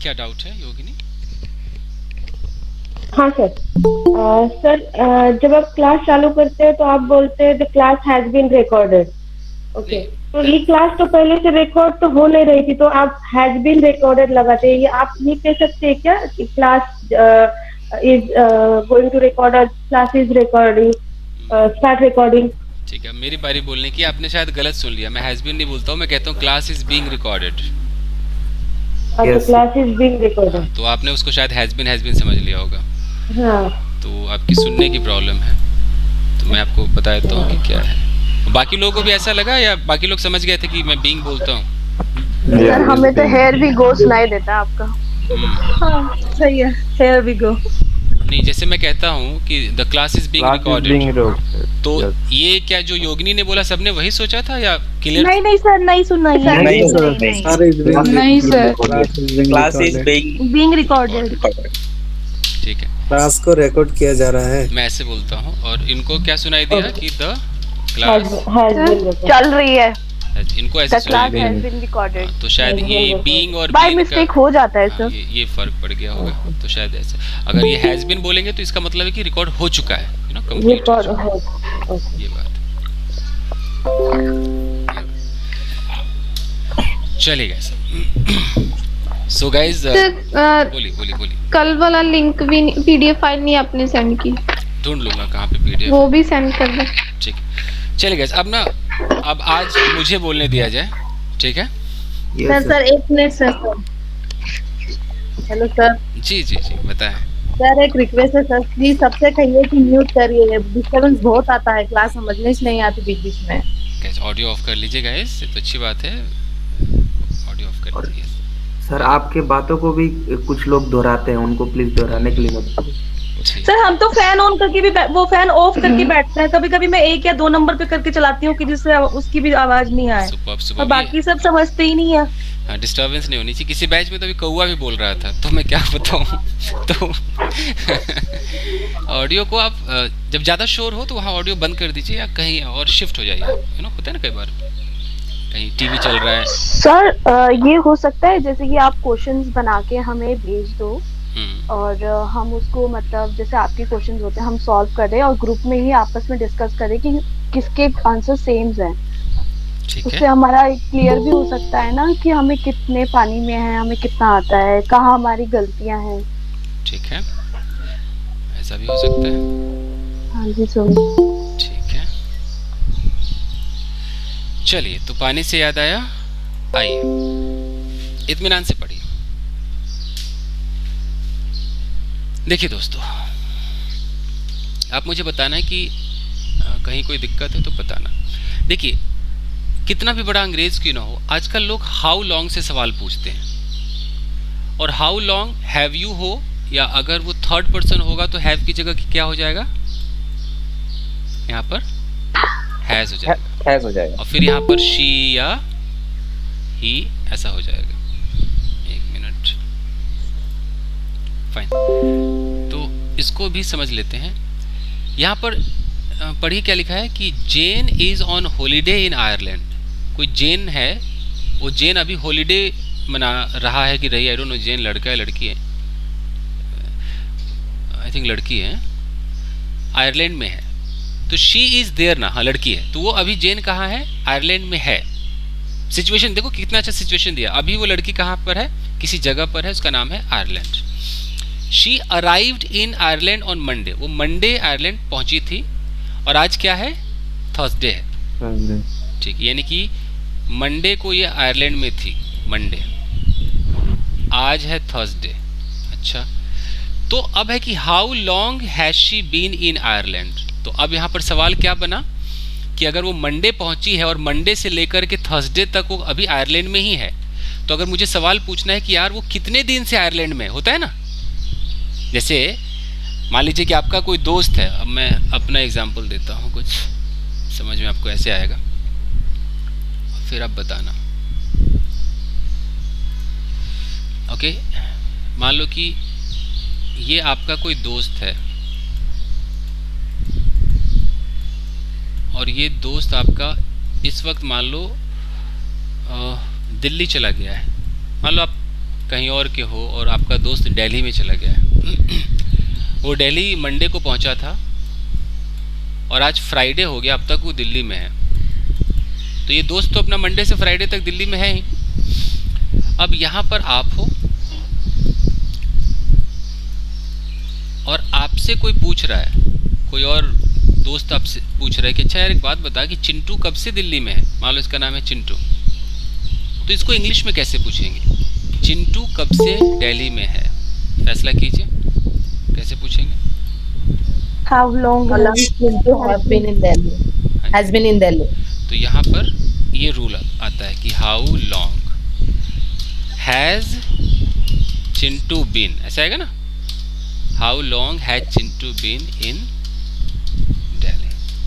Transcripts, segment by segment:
क्या डाउट है योगिनी? हाँ सर। सर, जब आप क्लास चालू करते हैं तो आप बोलते हैं the class has been recorded. Okay, नहीं, तो ये क्लास तो पहले से रिकॉर्ड तो हो नहीं रही थी, तो आप हैज बीन रिकॉर्डेड लगाते हैं। ये आप ये कह सकते हैं क्या कि class is going to record, class is recording, start recording. ठीक है, मेरी बारी बोलने की। आपने शायद गलत सुन लिया, मैं हैज़ बीन नहीं बोलता हूँ, मैं कहता हूँ क्लास इज बीइंग रिकॉर्डेड। अच्छा, यस। क्लास इज बीइंग हाँ, रिकॉर्डेड। तो आपने उसको शायद हैज़ बीन समझ लिया होगा। हाँ। तो आपकी सुनने की प्रॉब्लम है। तो मैं आपको बता देता हूँ कि क्या है। बाकी लोगों को भी ऐसा लगा या बाकी लोग समझ गए थे कि मैं बीइंग बोलता हूँ? सर हमें तो हेयर भी गो सुनाई देता है आपका। हाँ सही है, हेयर वी गो। नहीं, जैसे मैं कहता हूँ कि the class is being class is recorded, being recorded. तो यस। ये क्या जो योगिनी ने बोला सबने वही सोचा था या क्लियर? नहीं नहीं सर, नहीं सुना ये। नहीं नहीं सर, नहीं, Sir is being नहीं sir, class is being being recorded. recorded. ठीक है, क्लास को रिकॉर्ड किया जा रहा है। मैं ऐसे बोलता हूँ। और इनको क्या सुनाई दिया कि the class has been recorded. चल रही है। इनको ऐसे द सुनाई क्लास दिया। Has been recorded. हाँ, तो शायद ये बीइंग और बाय बीन मिस्टेक का हो जाता है हाँ, सर। ये फर्क पड़ गया होगा। तो शायद ऐसे अगर ये हैज बीन बोलेंगे तो इसका मतलब है कि रिकॉर्ड हो चुका है, कंप्लीट हो रिकॉर्ड चुका हो। है। ये बात चलेगा ऐसा। सो गाइज, सर बोली बोली बोली। कल वाला लिंक भी पीडीएफ फाइल नहीं आपने सेंड की, ढूंढ लूंगा कहाँ पे पीडीएफ। वो भी सेंड कर दो। ठीक है, चलिए गाइज, अब आज मुझे बोलने दिया जाए, ठीक है? सर सर एक मिनट सर। Hello sir. जी जी जी, बताएं। सर एक रिक्वेस्ट है सर, प्लीज सबसे कहिए कि म्यूट करिए, डिस्टर्बेंस बहुत आता है, क्लास समझने से नहीं आती बीच बीच में। गाइज ऑडियो ऑफ कर लीजिए गाइज, ये तो अच्छी बात है, ऑडियो ऑफ कर लीजिए। सर आपके बातों को भी कुछ लोग दोहराते हैं, उनको प्लीज दोहराने के लिए मत बोलिए। ठीक सर हम तो फैन ऑन करके भी वो फैन ऑफ करके बैठते हैं, कभी कभी मैं 1 या 2 नंबर पे करके चलाती हूँ कि जिससे उसकी भी आवाज नहीं आए, सुबह और सुबह बाकी सब समझते ही नहीं है। हाँ, डिस्टर्बेंस नहीं होनी चाहिए। किसी बैच में तो अभी कौवा भी बोल रहा था, तो मैं क्या बताऊँ। तो ऑडियो को आप जब ज़्यादा शोर हो तो वहाँ ऑडियो बंद कर दीजिए या कहीं और शिफ्ट हो जाइए। होता है ना कई बार कहीं टीवी चल रहा है। सर ये हो सकता है जैसे कि आप क्वेश्चंस बना के हमें भेज दो और हम उसको मतलब जैसे आपके क्वेश्चंस होते हैं हम सॉल्व करें और ग्रुप में ही आपस में डिस्कस करें कि किसके आंसर सेम हैं। ठीक उससे है, हमारा क्लियर भी हो सकता है ना कि हमें कितने पानी में है, हमें कितना आता है, कहाँ हमारी गलतियां हैं। ठीक है, ऐसा भी हो सकता है। हाँ जी सर। ठीक है, चलिए, तो पानी से याद आया, आइए इत्मीनान से पढ़िए। देखिए दोस्तों, आप मुझे बताना है कि कहीं कोई दिक्कत है तो बताना। देखिए, कितना भी बड़ा अंग्रेज क्यों ना हो, आजकल लोग हाउ लॉन्ग से सवाल पूछते हैं। और हाउ लॉन्ग हैव यू हो, या अगर वो थर्ड पर्सन होगा तो हैव की जगह क्या हो जाएगा, यहाँ पर हैज हो जाएगा। हैज हो जाएगा। और फिर यहाँ पर शी या ही ऐसा हो जाएगा। एक मिनट, फाइन। तो इसको भी समझ लेते हैं। यहाँ पर पढ़िए क्या लिखा है कि Jane is on holiday in Ireland. कोई जेन है, वो जेन अभी हॉलीडे मना रहा है कि रही, आई डोंट नो जेन लड़का है लड़की है, आई थिंक लड़की है, आयरलैंड में है। तो शी इज देयर ना, हाँ लड़की है, तो वो अभी जेन कहाँ है, आयरलैंड में है। सिचुएशन देखो कितना अच्छा सिचुएशन दिया। अभी वो लड़की कहाँ पर है, किसी जगह पर है, उसका नाम है Ireland. She arrived in Ireland on Monday. वो मंडे आयरलैंड पहुंची थी, और आज क्या है, थर्सडे है। ठीक, यानी कि मंडे को ये आयरलैंड में थी, मंडे, आज है थर्सडे। अच्छा, तो अब है कि how long has she been in Ireland. तो अब यहाँ पर सवाल क्या बना कि अगर वो मंडे पहुंची है और मंडे से लेकर के थर्सडे तक वो अभी आयरलैंड में ही है, तो अगर मुझे सवाल पूछना है कि यार वो कितने दिन से आयरलैंड में होता है ना, जैसे मान लीजिए कि आपका कोई दोस्त है, अब मैं अपना एग्जांपल देता हूँ, कुछ समझ में आपको ऐसे आएगा, फिर आप बताना। ओके, मान लो कि ये आपका कोई दोस्त है और ये दोस्त आपका इस वक्त मान लो दिल्ली चला गया है। मान लो आप कहीं और के हो और आपका दोस्त दिल्ली में चला गया है। वो दिल्ली मंडे को पहुंचा था और आज फ्राइडे हो गया, अब तक वो दिल्ली में है। तो ये दोस्त तो अपना मंडे से फ्राइडे तक दिल्ली में है ही। अब यहाँ पर आप हो और आपसे कोई पूछ रहा है, कोई और दोस्त आपसे पूछ रहा है कि अच्छा यार एक बात बता कि चिंटू कब से दिल्ली में है। मान लो इसका नाम है चिंटू, तो इसको इंग्लिश में कैसे पूछेंगे? चिंटू कब से दिल्ली में है, फैसला कीजिए, कैसे पूछेंगे? How long Chintu has been in Delhi? Has been in Delhi. तो यहाँ पर ये रूल आता है कि how long has Chintu been, ऐसा आएगा ना, how long has Chintu been in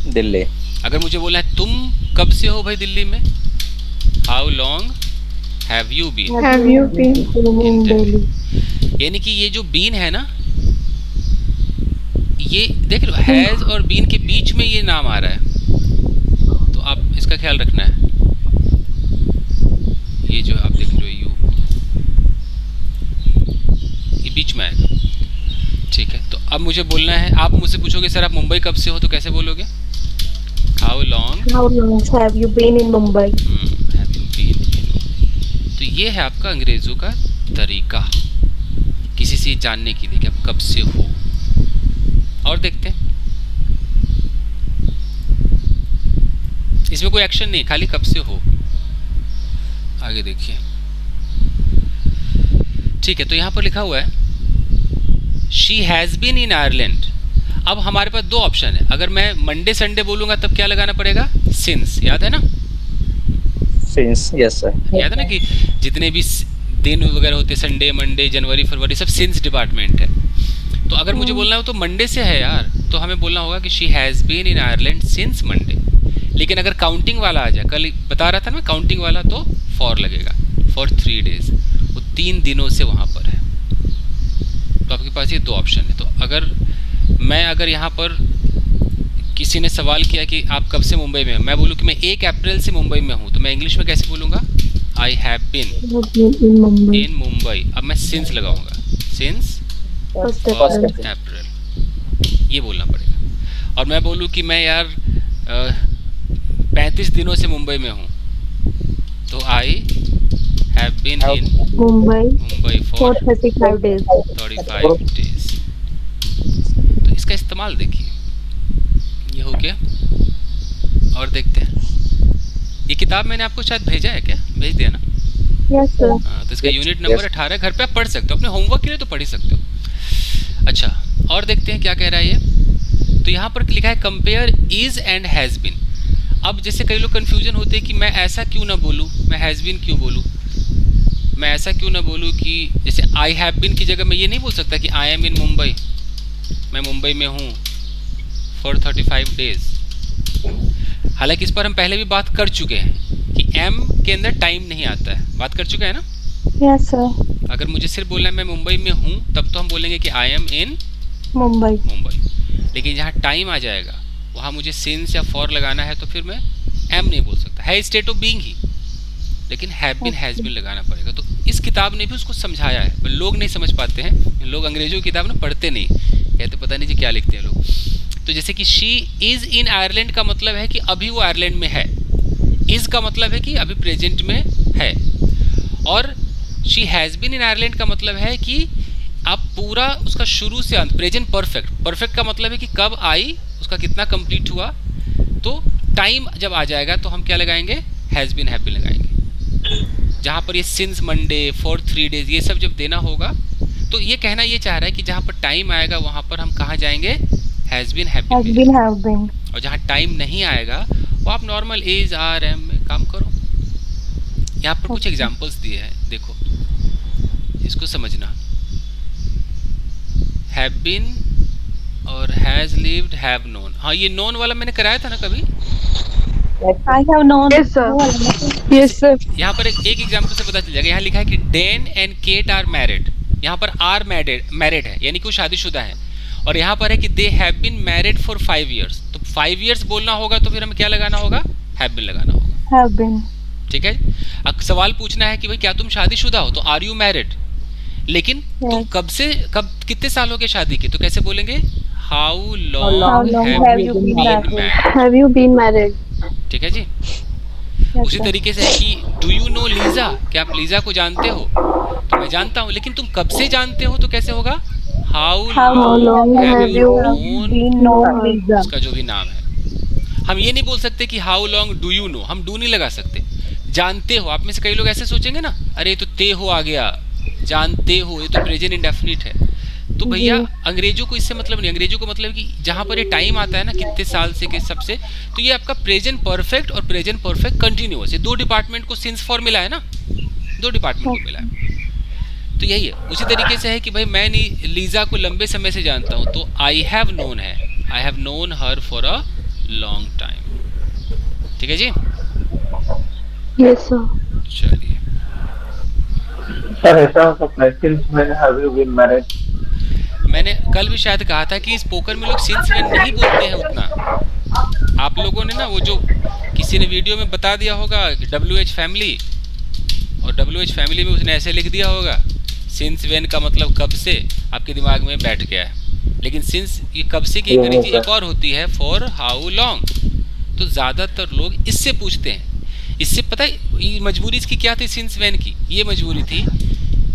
Delhi. अगर मुझे बोलना है तुम कब से हो भाई दिल्ली में, how long have you been Have you been in Delhi. यानी कि ये जो बीन है ना, ये देख लो हैज और बीन के बीच में ये नाम आ रहा है, तो आप इसका ख्याल रखना है। ये जो आप देख लो यू, ये बीच में आएगा, ठीक है। तो अब मुझे बोलना है, आप मुझसे पूछोगे सर आप मुंबई कब से हो, तो कैसे बोलोगे? How long have you been in Mumbai? Have you been in. तो ये है आपका अंग्रेजों का तरीका किसी से जानने के लिए कि आप कब से हो। और देखते हैं, इसमें कोई एक्शन नहीं, खाली कब से हो। आगे देखिए, ठीक है। तो यहाँ पर लिखा हुआ है she has been in Ireland. अब हमारे पास दो ऑप्शन है, अगर मैं मंडे संडे बोलूंगा तब क्या लगाना पड़ेगा? सिंस, याद है ना? Since, yes sir. याद है ना कि जितने भी दिन वगैरह होते, संडे मंडे जनवरी फरवरी, सब सिंस डिपार्टमेंट है। तो अगर मुझे बोलना हो तो मंडे से है यार, तो हमें बोलना होगा कि she has been in Ireland since Monday. लेकिन अगर काउंटिंग वाला आ जाए, कल बता रहा था ना काउंटिंग वाला, तो फॉर लगेगा, फॉर 3 डेज, वो 3 दिनों से वहाँ पर है। तो आपके पास ये दो ऑप्शन है। तो अगर यहाँ पर किसी ने सवाल किया कि आप कब से मुंबई में, मैं बोलूँ कि मैं 1 अप्रैल से मुंबई में हूँ, तो मैं इंग्लिश में कैसे बोलूँगा? I have been in Mumbai. अब मैं सिंस लगाऊंगा, सिंस फर्स्ट अप्रैल, ये बोलना पड़ेगा। और मैं बोलूँ कि मैं यार 35 दिनों से मुंबई में हूँ, तो I have been in Mumbai for 35 days. 35 days. तो इसका इस्तेमाल देखिए, ये हो गया। और देखते हैं, ये किताब मैंने आपको शायद भेजा है, क्या भेज दिया ना? Yes sir. हाँ, तो इसका यूनिट नंबर 18 घर पे आप पढ़ सकते हो, अपने होमवर्क के लिए तो पढ़ ही सकते हो। अच्छा, और देखते हैं क्या कह रहा है ये। तो यहाँ पर लिखा है compare is and has been. अब जैसे कई लोग कन्फ्यूजन होते हैं कि मैं ऐसा क्यों ना बोलूँ, मैं हैज़ बीन क्यों बोलूँ, मैं ऐसा क्यों ना बोलूँ कि जैसे आई हैव बीन की जगह मैं ये नहीं बोल सकता कि आई एम इन मुंबई, मैं मुंबई में हूँ फॉर 35 डेज। हालांकि इस पर हम पहले भी बात कर चुके हैं कि एम के अंदर टाइम नहीं आता है, बात कर चुके हैं ना? Yes sir. अगर मुझे सिर्फ बोलना है मैं मुंबई में हूँ, तब तो हम बोलेंगे कि आई एम इन Mumbai. लेकिन जहाँ टाइम आ जाएगा वहाँ मुझे सिंस या फॉर लगाना है, तो फिर मैं एम नहीं बोल सकता, है स्टेट ऑफ बीइंग ही, लेकिन हैव बीन हैज़ बीन लगाना पड़ेगा। तो इस किताब ने भी उसको समझाया है, पर लोग नहीं समझ पाते हैं। लोग अंग्रेजों की किताब ना पढ़ते नहीं, कहते पता नहीं जी क्या लिखते हैं लोग। तो जैसे कि शी इज़ इन आयरलैंड का मतलब है कि अभी वो आयरलैंड में है, इज़ का मतलब है कि अभी प्रेजेंट में है, और she has been in Ireland का मतलब है कि आप पूरा उसका शुरू से अंत, प्रेजेंट परफेक्ट। परफेक्ट का मतलब है कि कब आई, उसका कितना कंप्लीट हुआ। तो टाइम जब आ जाएगा तो हम क्या लगाएंगे? हैज़ बीन हैव बीन लगाएंगे। जहाँ पर ये सिंस मंडे फॉर 3 डेज ये सब जब देना होगा, तो ये कहना ये चाह रहा है कि जहाँ पर टाइम आएगा वहाँ पर हम कहाँ जाएंगे? Has been have been. और जहाँ टाइम नहीं आएगा वो आप नॉर्मल इज आर एम में काम करो। यहाँ पर कुछ एग्जाम्पल्स दिए हैं, देखो इसको समझना। हैव बीन और हैज़ लिव्ड, हैव नोन। हाँ, ये नोन वाला मैंने कराया था ना कभी? I have known. Yes sir. Yes sir. यहाँ पर एक एग्जाम्पल से पता चल जाएगा। यहाँ लिखा है कि Dan and Kate are married. यहाँ पर आर मैरिड है, यानी कि वो शादीशुदा है। और यहाँ पर है कि they have been married for 5 years। तो 5 years बोलना होगा तो फिर हमें क्या लगाना होगा? हैव बीन लगाना होगा। Have been. ठीक है। अब सवाल पूछना है कि भाई क्या तुम शादीशुदा हो, तो आर यू मैरिड, लेकिन तुम कब कितने साल हो गए शादी के, तो कैसे बोलेंगे? How long have you been married. Have you been married. ठीक है जी। उसी तरीके से है कि डू यू नो लीजा, क्या आप लीजा को जानते हो? तो मैं जानता हूँ, लेकिन तुम कब से जानते हो, तो कैसे होगा? How long have you known Lisa, उसका जो भी नाम है। हम ये नहीं बोल सकते कि how long do you know, हम डू नहीं लगा सकते। जानते हो, आप में से कई लोग ऐसे सोचेंगे ना, अरे ये तो ते हो आ गया, जानते हो ये तो प्रेजेंट इंडेफिनिट है। तो भैया अंग्रेजों को इससे मतलब नहीं, अंग्रेजों को मतलब कि जहां पर ये टाइम आता है ना, कितने साल से किस सबसे, तो ये आपका प्रेजेंट परफेक्ट और प्रेजेंट परफेक्ट कंटिन्यूअस, ये दो डिपार्टमेंट को सिंस फॉर मिला है ना, दो डिपार्टमेंट को मिला है। तो यही है। उसी तरीके से है कि भाई मैं नहीं लीजा को लंबे समय से जानता हूँ, तो आई हैव नोन है, I have known her for a long time. ठीक है जी। Yes sir. चलिए सर ऐसा हो सकता है since when have you been married. मैंने कल भी शायद कहा था कि स्पोकन में लोग सिंस व्हेन नहीं बोलते हैं उतना। आप लोगों ने ना वो जो किसी ने वीडियो में बता दिया होगा WH फैमिली, और WH फैमिली में उसने ऐसे लिख दिया होगा सिंस व्हेन का मतलब कब से, आपके दिमाग में बैठ गया है। लेकिन सिंस ये कब से की अंग्रेजी एक और होती है, फॉर हाउ लॉन्ग। तो ज़्यादातर लोग इससे पूछते हैं। इससे पता है ये मजबूरी इसकी क्या थी सिंस व्हेन की? ये मजबूरी थी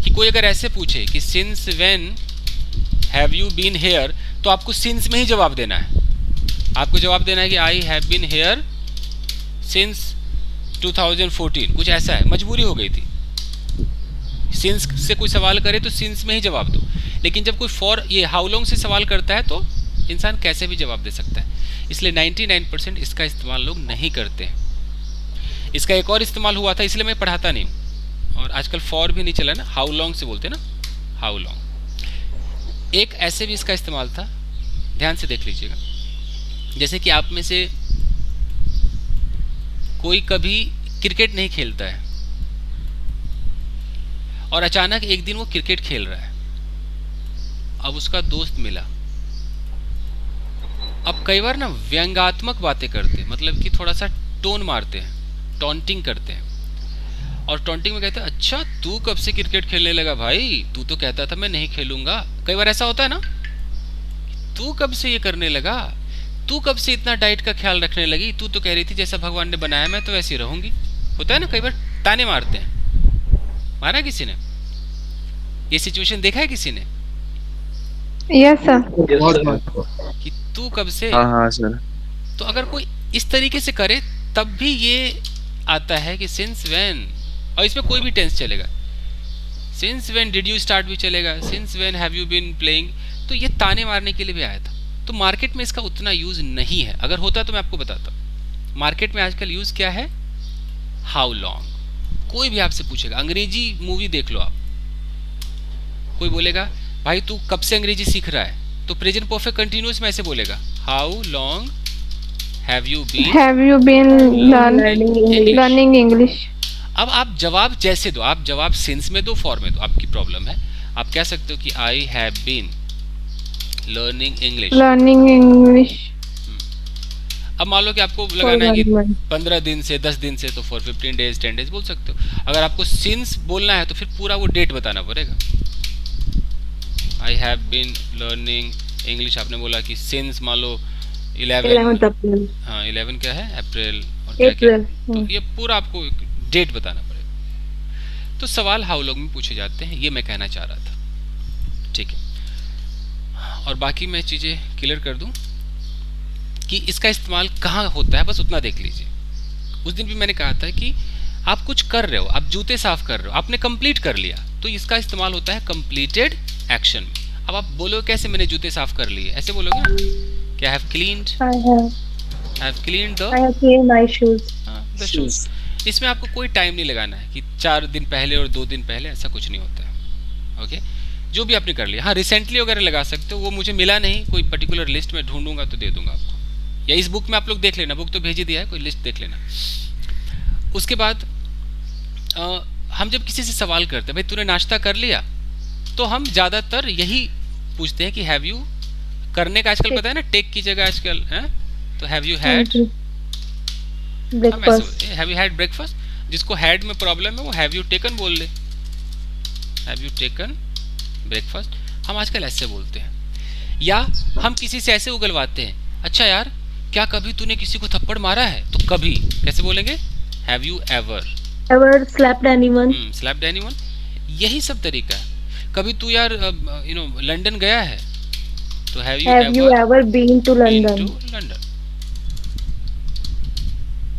कि कोई अगर ऐसे पूछे कि since when have you been here, तो आपको सिंस में ही जवाब देना है। आपको जवाब देना है कि I have been here since 2014, कुछ ऐसा है, मजबूरी हो गई थी। सिंस से कोई सवाल करे तो सिंस में ही जवाब दो। लेकिन जब कोई फॉर ये हाउ लॉन्ग से सवाल करता है तो इंसान कैसे भी जवाब दे सकता है। इसलिए 99% इसका इस्तेमाल लोग नहीं करते हैं। इसका एक और इस्तेमाल हुआ था, इसलिए मैं पढ़ाता नहीं, और आजकल फॉर भी नहीं चला ना, हाउ लॉन्ग से बोलते ना, हाउ लॉन्ग। एक ऐसे भी इसका इस्तेमाल था, ध्यान से देख लीजिएगा। जैसे कि आप में से कोई कभी क्रिकेट नहीं खेलता है और अचानक एक दिन वो क्रिकेट खेल रहा है, अब उसका दोस्त मिला। अब कई बार ना व्यंग्यात्मक बातें करते हैं, मतलब कि थोड़ा सा टोन मारते हैं, टॉन्टिंग करते हैं। और टॉन्टिंग में कहते हैं अच्छा तू कब से क्रिकेट खेलने लगा भाई, तू तो कहता था मैं नहीं खेलूंगा। कई बार ऐसा होता है ना, तू कब से ये करने लगा, तू कब से इतना डाइट का ख्याल रखने लगी, तू तो कह रही थी जैसा भगवान ने बनाया मैं तो वैसी रहूंगी। होता है ना, कई बार ताने मारते हैं। मारा किसी ने ये सिचुएशन, देखा है किसी ने? Yes sir. कि तू कब से। हाँ सर। तो अगर कोई इस तरीके से करे तब भी ये आता है कि सिंस व्हेन, और इसमें कोई भी टेंस चलेगा। Since when did you start भी चलेगा, since when have you been playing. तो ये ताने मारने के लिए भी आया था। तो मार्केट में इसका उतना यूज नहीं है, अगर होता तो मैं आपको बताता हूँ। मार्केट में आजकल यूज क्या है, हाउ लॉन्ग। कोई भी आपसे पूछेगा, अंग्रेजी मूवी देख लो आप, कोई बोलेगा भाई तू कब से अंग्रेजी सीख रहा है, तो प्रेजेंट परफेक्ट कंटिन्यूअस में ऐसे बोलेगा how long have you been learning English. अब आप जवाब जैसे दो, आप जवाब सेंस में दो, फॉर्म में दो, आपकी प्रॉब्लम है। आप कह सकते हो कि I have been learning English. अब मान लो कि आपको लगाना है कि 15 दिन से, 10 दिन से, तो फॉर 15 डेज 10 डेज बोल सकते हो। अगर आपको सिंस बोलना है तो फिर पूरा वो डेट बताना पड़ेगा। I have been learning English, आपने बोला कि सिंस मान लो 11 अप्रैल, हाँ 11 क्या है, अप्रैल, और क्या तो ये पूरा आपको डेट बताना पड़ेगा। तो सवाल हाउ लॉन्ग में पूछे जाते हैं, ये मैं कहना चाह रहा था। ठीक है, और बाकी मैं चीज़ें क्लियर कर दूं कि इसका इस्तेमाल कहाँ होता है, बस उतना देख लीजिए। उस दिन भी मैंने कहा था कि आप कुछ कर रहे हो, आप जूते साफ कर रहे हो, आपने कंप्लीट कर लिया, तो इसका इस्तेमाल होता है कंप्लीटेड एक्शन में। अब आप बोलो कैसे मैंने जूते साफ कर लिए, ऐसे बोलोगे ना कि I have cleaned my shoes. इसमें आपको कोई टाइम नहीं लगाना है कि 4 दिन पहले और 2 दिन पहले, ऐसा कुछ नहीं होता है। ओके, जो भी आपने कर लिया। हाँ, रिसेंटली वगैरह लगा सकते हो, वो मुझे मिला नहीं, कोई पर्टिकुलर लिस्ट में ढूंढूंगा तो दे दूंगा आपको, या इस बुक में आप लोग देख लेना, बुक तो भेज ही दिया है, कोई लिस्ट देख लेना। उसके बाद हम जब किसी से सवाल करते हैं भाई तूने नाश्ता कर लिया, तो हम ज़्यादातर यही पूछते हैं कि हैव यू, करने का आजकल पता है ना, टेक की जगह आजकल है, तो हैव यू हैड ब्रेकफास्ट। जिसको हैड में प्रॉब्लम है वो हैव यू टेकन बोल ले, हैव यू टेकन ब्रेकफास्ट, हम आजकल ऐसे बोलते हैं। या हम किसी से ऐसे उगलवाते हैं, अच्छा यार क्या कभी तूने किसी को थप्पड़ मारा है? तो कभी कैसे बोलेंगे? Have you ever slapped anyone? Slapped anyone. यही सब तरीका है। कभी तू यार लंदन गया है? तो have you ever been to London?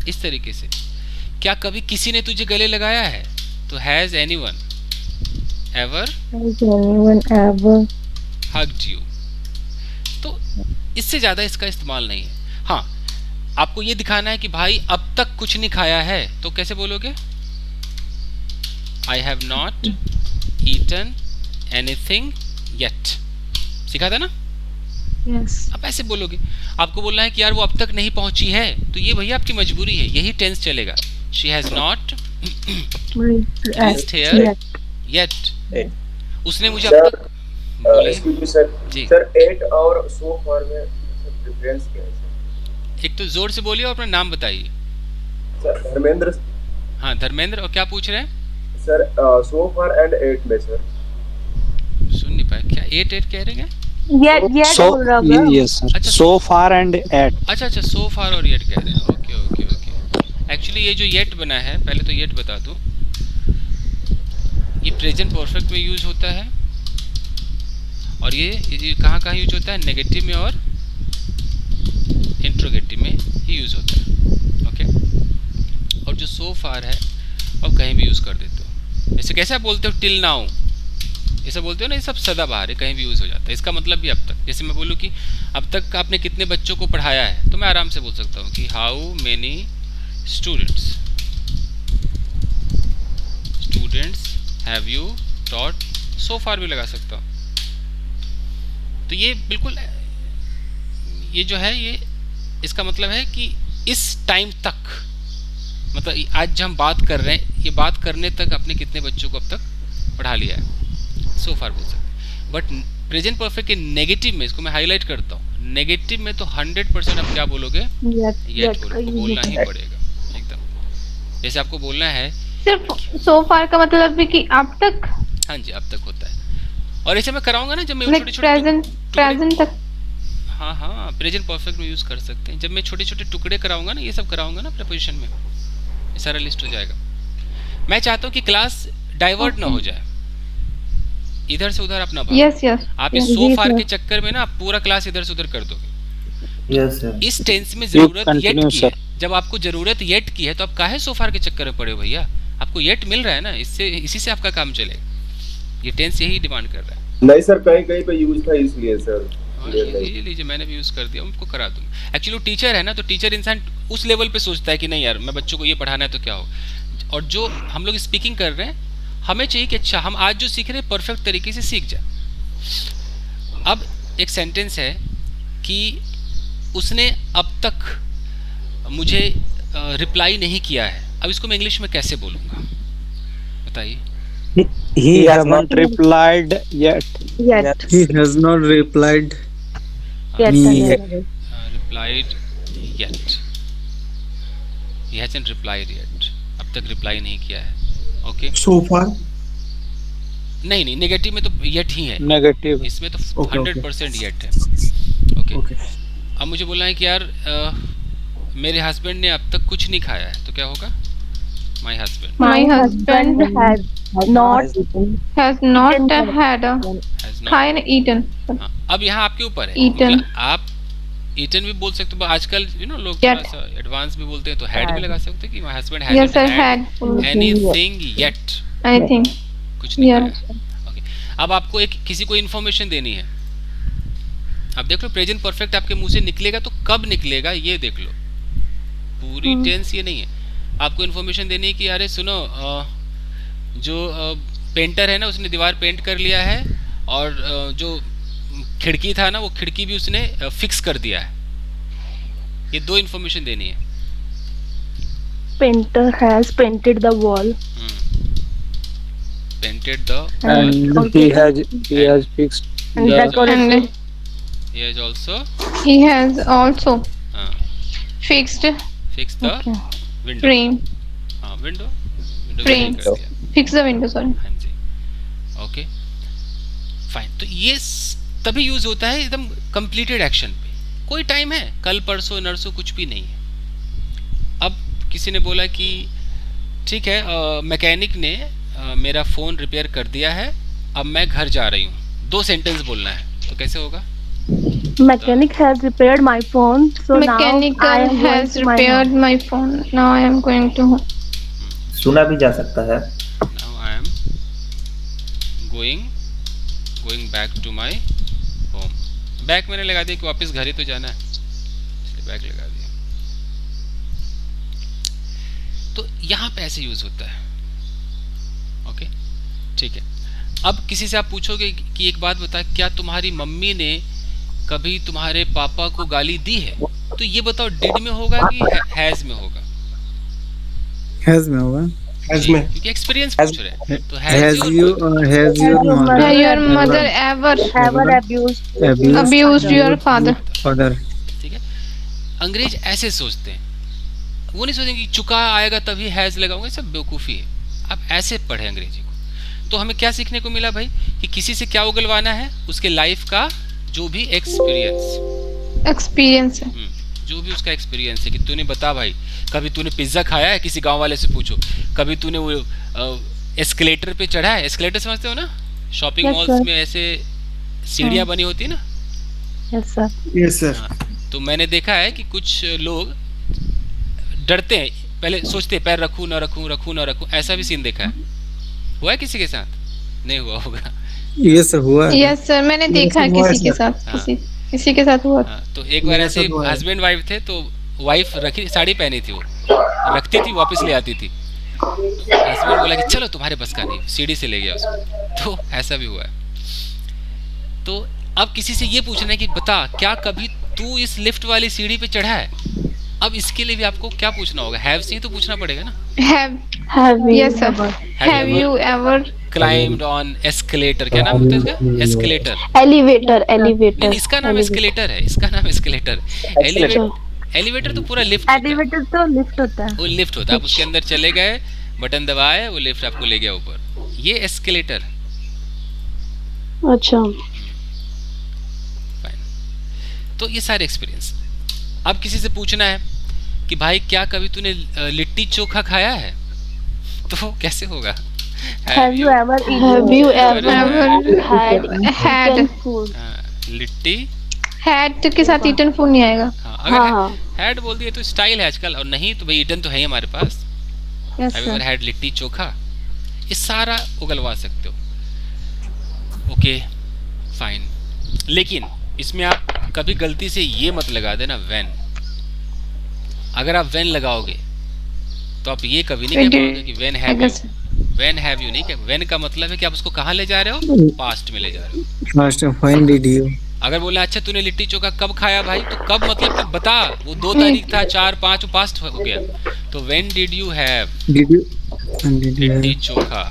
इस तरीके से। क्या कभी किसी ने तुझे गले लगाया है? तो has anyone ever hugged you. तो इससे ज्यादा इसका इस्तेमाल नहीं है। हाँ, आपको ये दिखाना है कि भाई अब तक कुछ नहीं खाया है, तो कैसे बोलोगे? I have not eaten anything yet. सिखा था ना? यस। आप ऐसे बोलोगे। आपको बोलना है कि यार वो अब तक नहीं पहुंची है, तो ये भैया आपकी मजबूरी है, यही टेंस चलेगा। She has not reached here yet. उसने मुझे अब तक जी सर 8 और सो फार में डिफरेंस क्या है सर? एक तो जोर से बोलिए और अपना नाम बताइए। सर धर्मेंद्र। हाँ धर्मेंद्र, और क्या पूछ रहे हैं सर? सो फार एंड 8 में सर सुन नहीं पाया। क्या 8 कह रहे हैं? अच्छा, so far and at। अच्छा सो फार और येट कह रहे हैं। ओके। एक्चुअली ये जो येट बना है, पहले तो येट बता दूं, ये प्रेजेंट परफेक्ट में यूज होता है, और ये कहाँ यूज होता है? नेगेटिव में और इंट्रोगेटिव में ही यूज होता है। ओके। और जो सो फार है अब कहीं भी यूज कर देते हो। जैसे कैसे आप बोलते हो टिल नाउ, ऐसा बोलते हो ना, ये सब सदाबहार है, कहीं भी यूज हो जाता है। इसका मतलब भी अब तक। जैसे मैं बोलूँ कि अब तक आपने कितने बच्चों को पढ़ाया है, तो मैं आराम से बोल सकता हूँ कि how many students have you taught. So far भी लगा सकता हूँ। तो ये बिल्कुल, ये जो है ये इसका मतलब है कि इस टाइम तक, मतलब आज जो हम बात कर रहे हैं, ये बात करने तक आपने कितने बच्चों को अब तक पढ़ा लिया है, सो फार बोल सकते हैं। बट प्रेजेंट परफेक्ट के नेगेटिव में, इसको मैं हाईलाइट करता हूँ, नेगेटिव में तो 100% आप क्या बोलोगे? येट बोलना ही पड़ेगा एकदम। जैसे आपको बोलना है सिर्फ सो फार का मतलब भी कि अब तक। हाँ जी, अब तक होता है। और ऐसे मैं कराऊंगा ना, जब मैं छोटे प्रेजेंट तक। हाँ प्रेजेंट परफेक्ट में यूज कर सकते हैं। जब मैं छोटे छोटे टुकड़े कराऊंगा ना, ये सब कराऊंगा ना प्रीपोजिशन में, ये सारा लिस्ट हो जाएगा। मैं चाहता हूँ कि क्लास डाइवर्ट ना हो जाए, इधर से उधर अपना यस। आप इस सो फार के चक्कर में ना आप पूरा क्लास इधर से उधर कर दोगे। Yes sir. इस टेंस में जरूरत येट की है। जब आपको जरूरत येट की है, तो आप काहे सो फार के चक्कर में पड़े हो भैया? आपको येट मिल रहा है ना, इससे इसी से आपका काम चलेगा। ये टेंस यही डिमांड कर रहा है। नहीं सर, कहीं पे यूज था इसलिए सर। ये लीजिए, मैंने भी यूज कर दिया, उनको करा दूंगा। एक्चुअली वो टीचर है ना, तो टीचर इंसान उस लेवल पे सोचता है कि नहीं यार मैं बच्चों को ये पढ़ाना है तो क्या हो। और जो हम लोग स्पीकिंग कर रहे हैं, हमें चाहिए कि अच्छा हम आज जो सीख रहे हैं परफेक्ट तरीके से सीख जाए। अब एक सेंटेंस है कि उसने अब तक मुझे रिप्लाई नहीं किया है। अब इसको मैं इंग्लिश में कैसे बोलूँगा बताइए? He has not replied yet. He has not replied me yet. Replied yet. He hasn't replied yet. अब तक रिप्लाई नहीं किया है। ओके। So far? नहीं, नेगेटिव में तो येट ही है। नेगेटिव। इसमें तो 100% येट है। ओके। अब मुझे बोलना है कि यार मेरे हस्बैंड ने अब तक कुछ नहीं खाया है, तो क्या होगा? My husband has not had खाया ना, eaten। अब यहाँ आपके ऊपर है। Eaten। आप eaten भी बोल सकते हो। आजकल लोग थोड़ा सा एडवांस भी बोलते हैं, तो had भी लगा सकते हैं कि my husband hasn't had anything yet। कुछ नहीं खाया। ओके। अब आपको किसी को इन्फॉर्मेशन देनी है। अब देख लो, प्रेजेंट परफेक्ट आपके मुंह से निकलेगा तो कब निकलेगा ये देख लो। पूरी टेंस ये नहीं है। आपको इन्फॉर्मेशन देनी है कि अरे सुनो, जो पेंटर है ना, उसने दीवार पेंट कर लिया है, और जो खिड़की था ना, वो खिड़की भी उसने फिक्स कर दिया है। ये 2 इन्फॉर्मेशन देनी है। Painter has painted the wall. Painted the and he has fixed the he has also fixed the window। frame। हाँ, window frame। fix the window, sorry। हाँ जी। ओके। फाइन। तो ये तभी यूज होता है एकदम कंप्लीटेड एक्शन पे। कोई टाइम है, कल परसों नरसों कुछ भी नहीं है। अब किसी ने बोला कि ठीक है, मैकेनिक ने मेरा फ़ोन रिपेयर कर दिया है, अब मैं घर जा रही हूँ। 2 सेंटेंस बोलना है, तो कैसे होगा? Mechanic has repaired my phone, so now I Mechanical am going has to my repaired home. my phone. Now I am going to home. सुना भी जा सकता है। Now I am going back to my home. Back मैंने लगा दिया कि वापस घर ही तो जाना है, इसलिए बैक लगा दिया। तो यहाँ पे ऐसे यूज होता है। ओके, ठीक है। अब किसी से आप पूछोगे कि एक बात बता, क्या तुम्हारी मम्मी ने कभी तुम्हारे पापा को गाली दी है? तो ये बताओ, डिड में होगा कि हैज में होगा? हैज में होगा। हैज में, क्योंकि एक्सपीरियंस पूछ रहे हैं। तो has your mother ever abused your father? ठीक है। अंग्रेज ऐसे सोचते हैं, वो नहीं सोचेंगे कि चुका आएगा तभी हैज लगाऊंगा, सब बेवकूफ़ी है। आप ऐसे पढ़े अंग्रेजी को। तो हमें क्या सीखने को मिला भाई, कि किसी से क्या उगलवाना है, उसके लाइफ का जो भी एक्सपीरियंस है, जो भी उसका एक्सपीरियंस है। कि तूने बता भाई, कभी तूने पिज्ज़ा खाया है? किसी गांव वाले से पूछो। कभी तूने वो एस्केलेटर पे चढ़ा है? एस्केलेटर समझते हो ना, शॉपिंग मॉल्स में ऐसे सीढ़ियाँ बनी होती है ना। Yes sir. तो मैंने देखा है कि कुछ लोग डरते हैं, पहले सोचते हैं पैर रखूँ ना रखूँ, रखूँ ना रखूँ। ऐसा भी सीन देखा है। हुआ है किसी के साथ? नहीं हुआ होगा। यस सर, हुआ। यस सर, मैंने देखा है किसी के साथ, किसी के साथ हुआ। तो एक बार ऐसे हस्बैंड वाइफ थे, तो वाइफ रखी साड़ी पहनी थी, वो रखती थी वापस ले आती थी। हस्बैंड बोला कि चलो तुम्हारे बस का नहीं, सीढ़ी से ले गया उसको। तो ऐसा भी हुआ है। तो अब किसी से ये पूछना है कि बता, क्या कभी तू इस लिफ्ट वाली सीढ़ी पे चढ़ा है? अब इसके लिए भी आपको क्या पूछना होगा? हैव से ही तो पूछना पड़ेगा ना। Yes sir. Have you ever climbed on escalator? क्या नाम होता है इसका? एस्केलेटर। एलिवेटर। नहीं, इसका नाम एस्केलेटर है, इसका नाम एस्केलेटर। एलिवेटर तो पूरा लिफ्ट। एलिवेटर तो लिफ्ट होता है। वो लिफ्ट होता है, आप उसके अंदर चले गए, बटन दबाए, वो लिफ्ट आपको ले गया ऊपर। ये एस्केलेटर। अच्छा। तो ये सारे एक्सपीरियंस। अब किसी से पूछना है कि भाई क्या कभी तूने लिट्टी चोखा खाया है? तो कैसे होगा? Have you ever had litti had के साथ eaten food नहीं आएगा। अगर had बोल दिए तो स्टाइल है आजकल, और नहीं तो भाई eaten तो है ही हमारे पास। Yes, Have you ever had litti chokha? ये सारा उगलवा सकते हो। ओके फाइन, लेकिन इसमें आप कभी गलती से ये मत लगा देना when। अगर आप when लगाओगे तो आप ये कभी नहीं कह पाओगे कि when have you। when have you नहीं कह, when का मतलब है कि आप उसको कहाँ ले जा रहे हो? पास्ट में ले जा रहे हो। पास्ट में when did you। अगर बोला अच्छा तूने लिट्टी चोखा कब खाया भाई, तो कब मतलब कि बता, वो 2 तारीख था, 4, 5 पास्ट हो गया। तो when did you have litti chokha.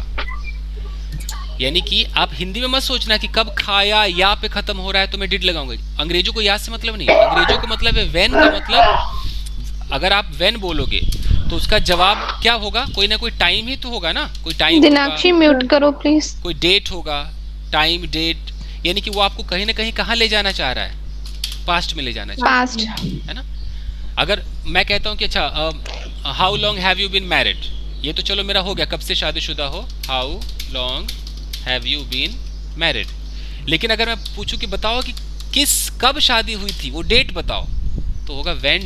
यानी कि आप हिंदी में मत सोचना कि कब खाया, या पे खत्म हो रहा है तो मैं डिड लगाऊंगा। अंग्रेजों को याद से मतलब नहीं है, अंग्रेजों का मतलब है when का मतलब। अगर आप when बोलोगे तो उसका जवाब क्या होगा? कोई ना कोई टाइम ही तो होगा ना, कोई टाइम। दिनाक्षी म्यूट करो प्लीज। कोई डेट होगा, टाइम डेट, यानी कि वो आपको कहीं ना कहीं कहाँ ले जाना चाह रहा है? पास्ट में ले जाना चाह रहा है, पास्ट है ना। अगर मैं कहता हूँ कि अच्छा how long have you been married, ये तो चलो मेरा हो गया, कब से शादीशुदा हो, how long have you been married. लेकिन अगर मैं पूछूं कि बताओ कि कब शादी हुई थी, वो डेट बताओ, तो होगा when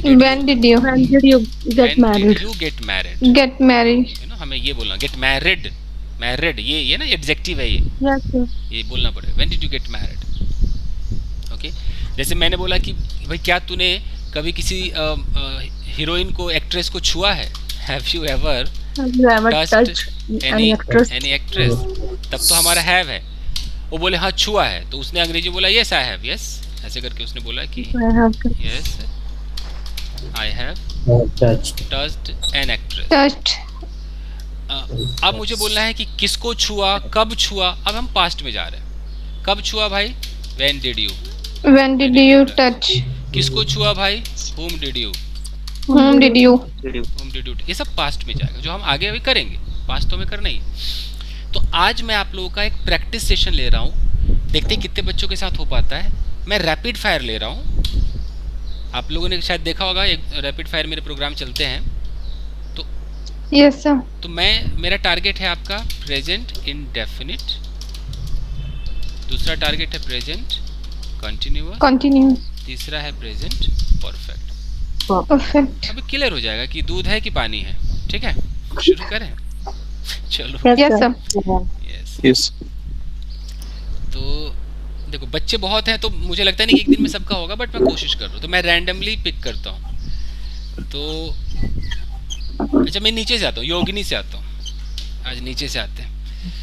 did you get married। You know, हमें ये बोलना get married, ये ना एडजेक्टिव है, ये बोलना पड़ेगा when did you get married। Okay, जैसे मैंने बोला कि भाई क्या तूने कभी किसी हीरोइन को, एक्ट्रेस को छुआ है? Have you ever touched any actress? तब तो हमारा have है। वो बोले हाँ छुआ है, तो उसने अंग्रेजी बोला yes I have, yes ऐसे करके उसने बोला कि yes I have touched an actress। अब मुझे बोलना है कि किसको छुआ, कब छुआ। अब हम पास्ट में जा रहे हैं। कब छुआ भाई? when did you touch। किसको छुआ भाई? whom did you ये सब पास्ट में जाएगा, जो हम आगे अभी करेंगे। पास्ट तो हमें करना ही। तो आज मैं आप लोगों का एक प्रैक्टिस सेशन ले रहा हूँ देखते हैं कितने बच्चों के साथ हो पाता है। मैं रैपिड फायर ले रहा हूँ, आप लोगों ने शायद देखा होगा, एक रैपिड फायर मेरे प्रोग्राम चलते हैं। तो यस सर। तो मेरा टारगेट है आपका प्रेजेंट इंडेफिनिट, दूसरा टारगेट है प्रेजेंट कंटिन्यूअस, तीसरा है प्रेजेंट परफेक्ट। अभी क्लियर हो जाएगा कि दूध है कि पानी है। ठीक है, शुरू करें। चलो। Yes sir. यस। तो देखो बच्चे बहुत हैं, तो मुझे लगता नहीं कि एक दिन में सबका होगा, बट मैं कोशिश कर रहा हूँ। तो मैं रैंडमली पिक करता हूँ। तो अच्छा, मैं नीचे से आता हूँ, योगिनी से आता हूँ। आज नीचे से आते हैं।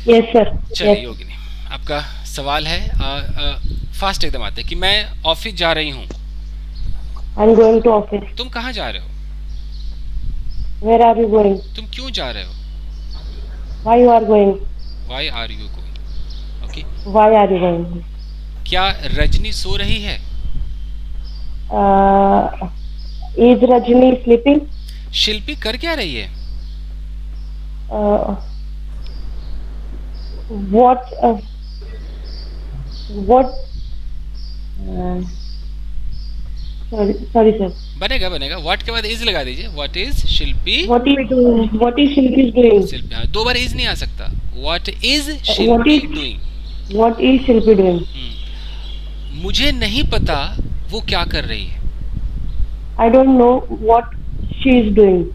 Yes sir. चलिए योगिनी, आपका सवाल है, फास्ट एकदम आते हैं कि मैं ऑफिस जा रही हूँ। I am going to office. तुम कहाँ जा रहे हो? Where are you going? तुम क्यों जा रहे हो? Why you are going? Why are you going? Okay. Why are you going? क्या रजनी सो रही है? Is Rajni sleeping? शिल्पी कर क्या रही है? What sorry sir. बनेगा व्हाट के बाद इज लगा दीजिए। What is Shilpi? What is Shilpi doing? Shilpi, हाँ, दो बार इज नहीं आ सकता। What is Shilpi doing? What is Shilpi doing? मुझे नहीं पता वो क्या कर रही है। I don't know what she is doing.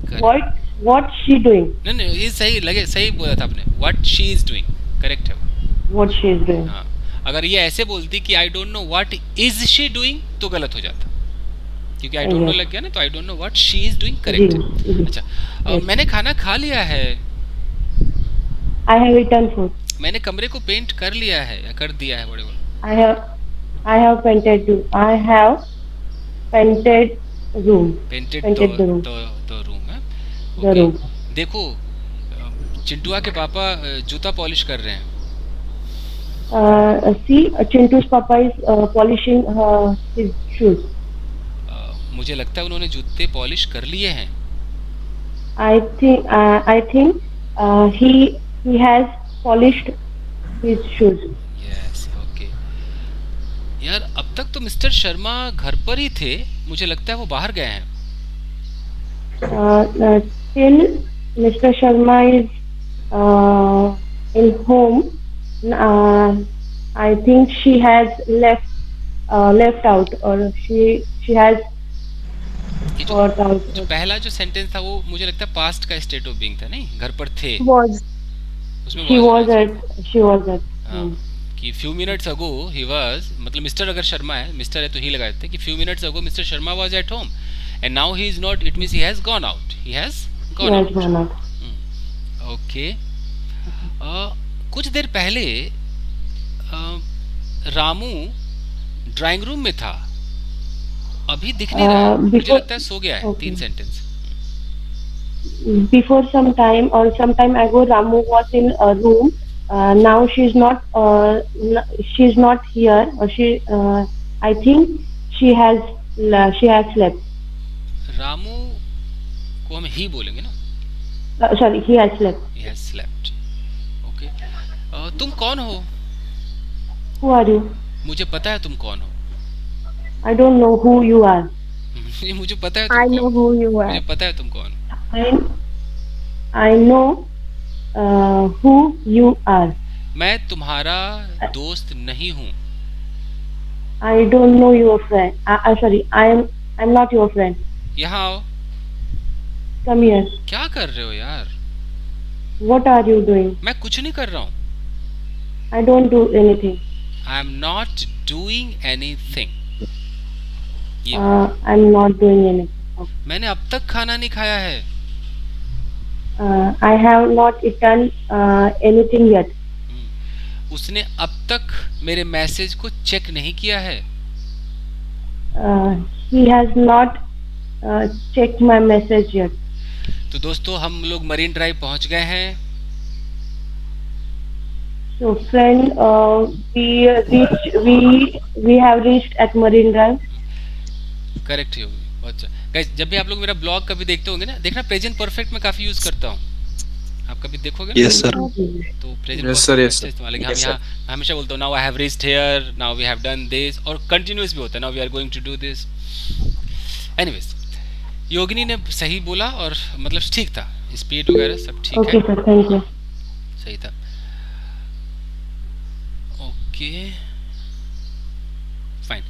What she doing? नहीं, ये सही बोला था आपने। What she is doing, correct है वो। What she is doing. हाँ, अगर ये ऐसे बोलती कि आई don't know what is she doing तो गलत हो जाता, क्योंकि आई डोंट नो लग गया ना, तो I don't know what she is doing correct है। अच्छा, मैंने खाना खा लिया है। I have eaten food. मैंने कमरे को पेंट कर लिया है या कर दिया है? बड़े I have painted room. I have painted room. Painted the room. तो रूम है। The okay. room. देखो चिंटुआ के पापा जूता पॉलिश कर रहे हैं। See, Chintu's papa is polishing his shoes. मुझे लगता है उन्होंने जूते पॉलिश कर लिए हैं। I think he has polished his shoes. Yes, okay. यार अब तक तो मिस्टर शर्मा घर पर ही थे, मुझे लगता है वो बाहर गए हैं। Till Mr. Sharma is in home, I think she has left out, or she has got out. जो पहला जो सेंटेंस था वो मुझे लगता है पास्ट का स्टेट ऑफ बीइंग था, नहीं? घर पर थे। Was. उसमें She was at home. कि few minutes ago he was, मतलब मिस्टर अगर शर्मा है, मिस्टर है तो ही लगा देते हैं कि few minutes ago mister Sharma was at home and now he is not, it means he has gone out. He has gone out. Okay. कुछ देर पहले रामू ड्राइंग रूम में था, अभी दिख नहीं रहा है। मुझे लगता है सो गया है। 3 sentence. Before some time or some time ago, Ramu was in a room. Now she's not here, or I think she has slept. Ramu को हम ही बोलेंगे ना? Sorry, he has slept. He has slept. Okay. तुम कौन हो? Who are you? मुझे पता है तुम कौन हो। I don't know who you are. मुझे पता है तुम I कौन know who you are. मुझे पता है तुम कौन हो। I know who you are. मैं तुम्हारा दोस्त नहीं हूँ। I don't know your friend. Sorry, I'm not your friend. यहाँ आओ। Come here. क्या कर रहे हो यार? What are you doing? मैं कुछ नहीं कर रहा हूँ। I don't do anything. I am not doing anything. I'm not doing anything. मैंने अब तक खाना नहीं खाया है। I have not eaten anything yet. उसने अब तक मेरे मैसेज को चेक नहीं किया है। He has not checked my message yet. तो दोस्तों हम लोग मरीन ड्राइव पहुंच गए हैं। So friend, we have reached at Marine Drive. Correct है, बहुत अच्छा। गाइस जब भी आप लोग मेरा ब्लॉग कभी देखते होंगे ना, देखना प्रेजेंट परफेक्ट में काफी यूज करता हूँ। आप कभी देखोगे ना? Yes sir. तो present Yes, sir, yes, sir. इस्तेमाल है कि हम Yes, यहाँ हमेशा बोलते हो now I have reached here, now we have done this, और कंटिन्यूअस भी होता है now we are going to do this. Anyways, Yogini ने सही बोला और मतलब ठीक था, स्पीड वगैरह सब ठीक ओके है, सर, थैंक यू। सही था। Okay fine.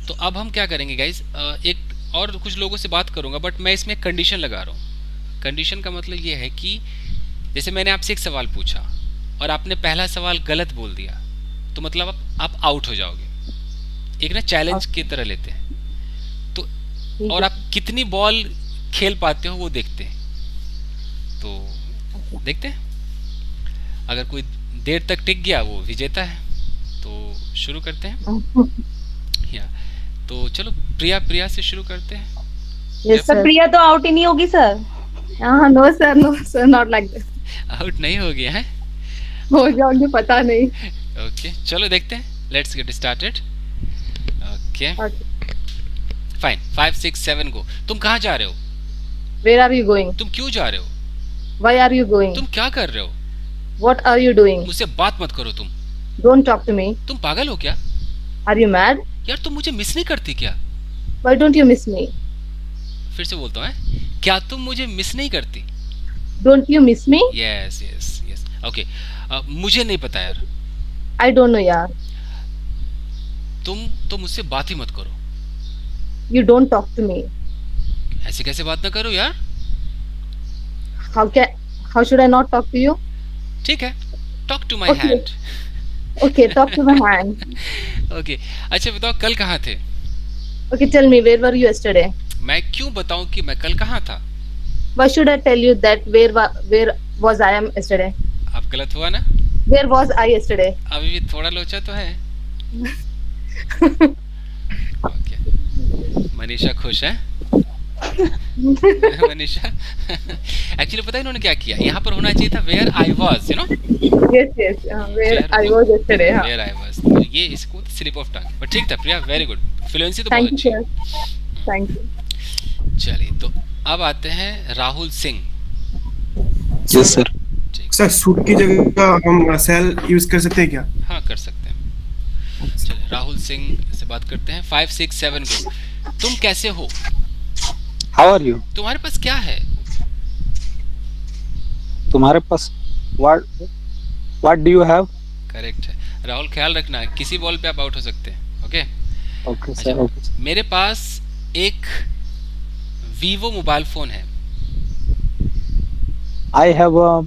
तो अब हम क्या करेंगे गाइज, एक और कुछ लोगों से बात करूंगा, बट मैं इसमें कंडीशन लगा रहा हूँ। कंडीशन का मतलब ये है कि जैसे मैंने आपसे एक सवाल पूछा और आपने पहला सवाल गलत बोल दिया, तो मतलब आप आउट हो जाओगे। एक ना चैलेंज की तरह लेते हैं, तो और आप कितनी बॉल खेल पाते हो वो देखते हैं। तो देखते हैं, अगर कोई देर तक टिक गया वो विजेता है। तो शुरू करते हैं या तो चलो प्रिया से शुरू करते हैं। Yes sir. प्रिया तो आउट ही नहीं होगी sir. No sir, not like that. Out नहीं हो गया है? हो जाओगे, पता नहीं। ओके चलो देखते हैं, let's get started. Okay fine, 5 6 7 go. तुम कहाँ जा रहे हो? Where are you going? तुम क्यों जा रहे हो? Why are you going? तुम क्या कर रहे हो? What are you doing? मुझसे बात मत करो तुम। Don't talk to me. तुम पागल हो क्या? Are you mad? यार तुम मुझे मिस नहीं करती क्या? Why don't you miss me? फिर से बोलता हूँ, क्या तुम मुझे मिस नहीं करती? Don't you miss me? Yes yes yes. Okay मुझे नहीं पता यार। आई डोंट नो यार। तुम तो मुझसे बात ही मत करो। You don't talk to me. ऐसे कैसे बात ना करो यार? How should I not talk to you? ठीक है, talk to my hand. Okay, talk to my hand. Okay अच्छा बताओ कल कहाँ थे? Okay tell me, where were you yesterday? मैं क्यों बताऊं कि मैं कल कहाँ था? Why should I tell you that where was I yesterday? अब गलत हुआ ना? Where was I yesterday? अभी भी थोड़ा लोचा तो है। ओके मनीषा खुश है? मनीषा एक्चुअली पता है इन्होंने क्या किया, यहाँ पर होना चाहिए था where I was, you know. Yes, where I was yesterday. Where I was, तो ये इसको स्लिप ऑफ टंग, पर ठीक था प्रिया, वेरी गुड, फ्लुएंसी तो बहुत अच्छी है। Thank you. चलिए तो अब आते हैं Rahul Singh. Yes sir. Sir suit की जगह हम सेल यूज कर सकते हैं क्या? हाँ कर सकते हैं। चलिए राहुल सिंह से बात करते हैं। 5 6 7 गो। तुम कैसे हो? How are you? तुम्हारे पास क्या है? तुम्हारे पास what do you have? Correct है राहुल, ख्याल रखना किसी बॉल पे आप आउट हो सकते हैं। Okay okay sir. ओके मेरे पास एक वीवो मोबाइल फोन है। I have a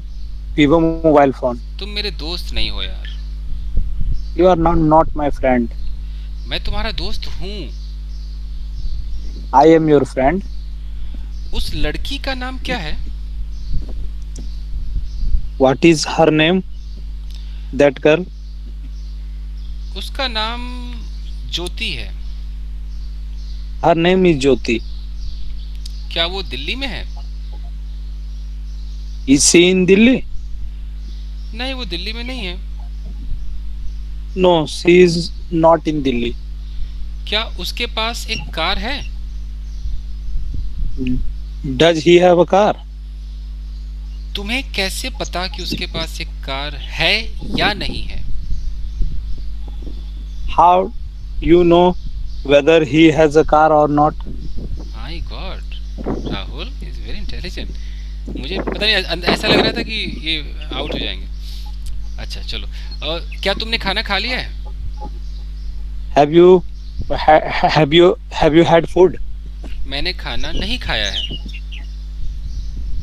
Vivo mobile phone. तुम मेरे दोस्त नहीं हो यार। You are not my friend. मैं तुम्हारा दोस्त हूँ। I am your friend. उस लड़की का नाम क्या है? What is her name? That girl? उसका नाम ज्योति है। Her name is Jyoti. क्या वो दिल्ली में है? Is she in Delhi? नहीं वो दिल्ली में नहीं है। No she is not in Delhi. क्या उसके पास एक कार है? Does he have a car? तुम्हें कैसे पता कि उसके पास एक कार है या नहीं है? How you know whether he has a car or not? My God, Rahul is very intelligent. मुझे पता नहीं ऐसा लग रहा था कि ये आउट हो जाएंगे। अच्छा चलो, और क्या तुमने खाना खा लिया है? Have you had food? मैंने खाना नहीं खाया है।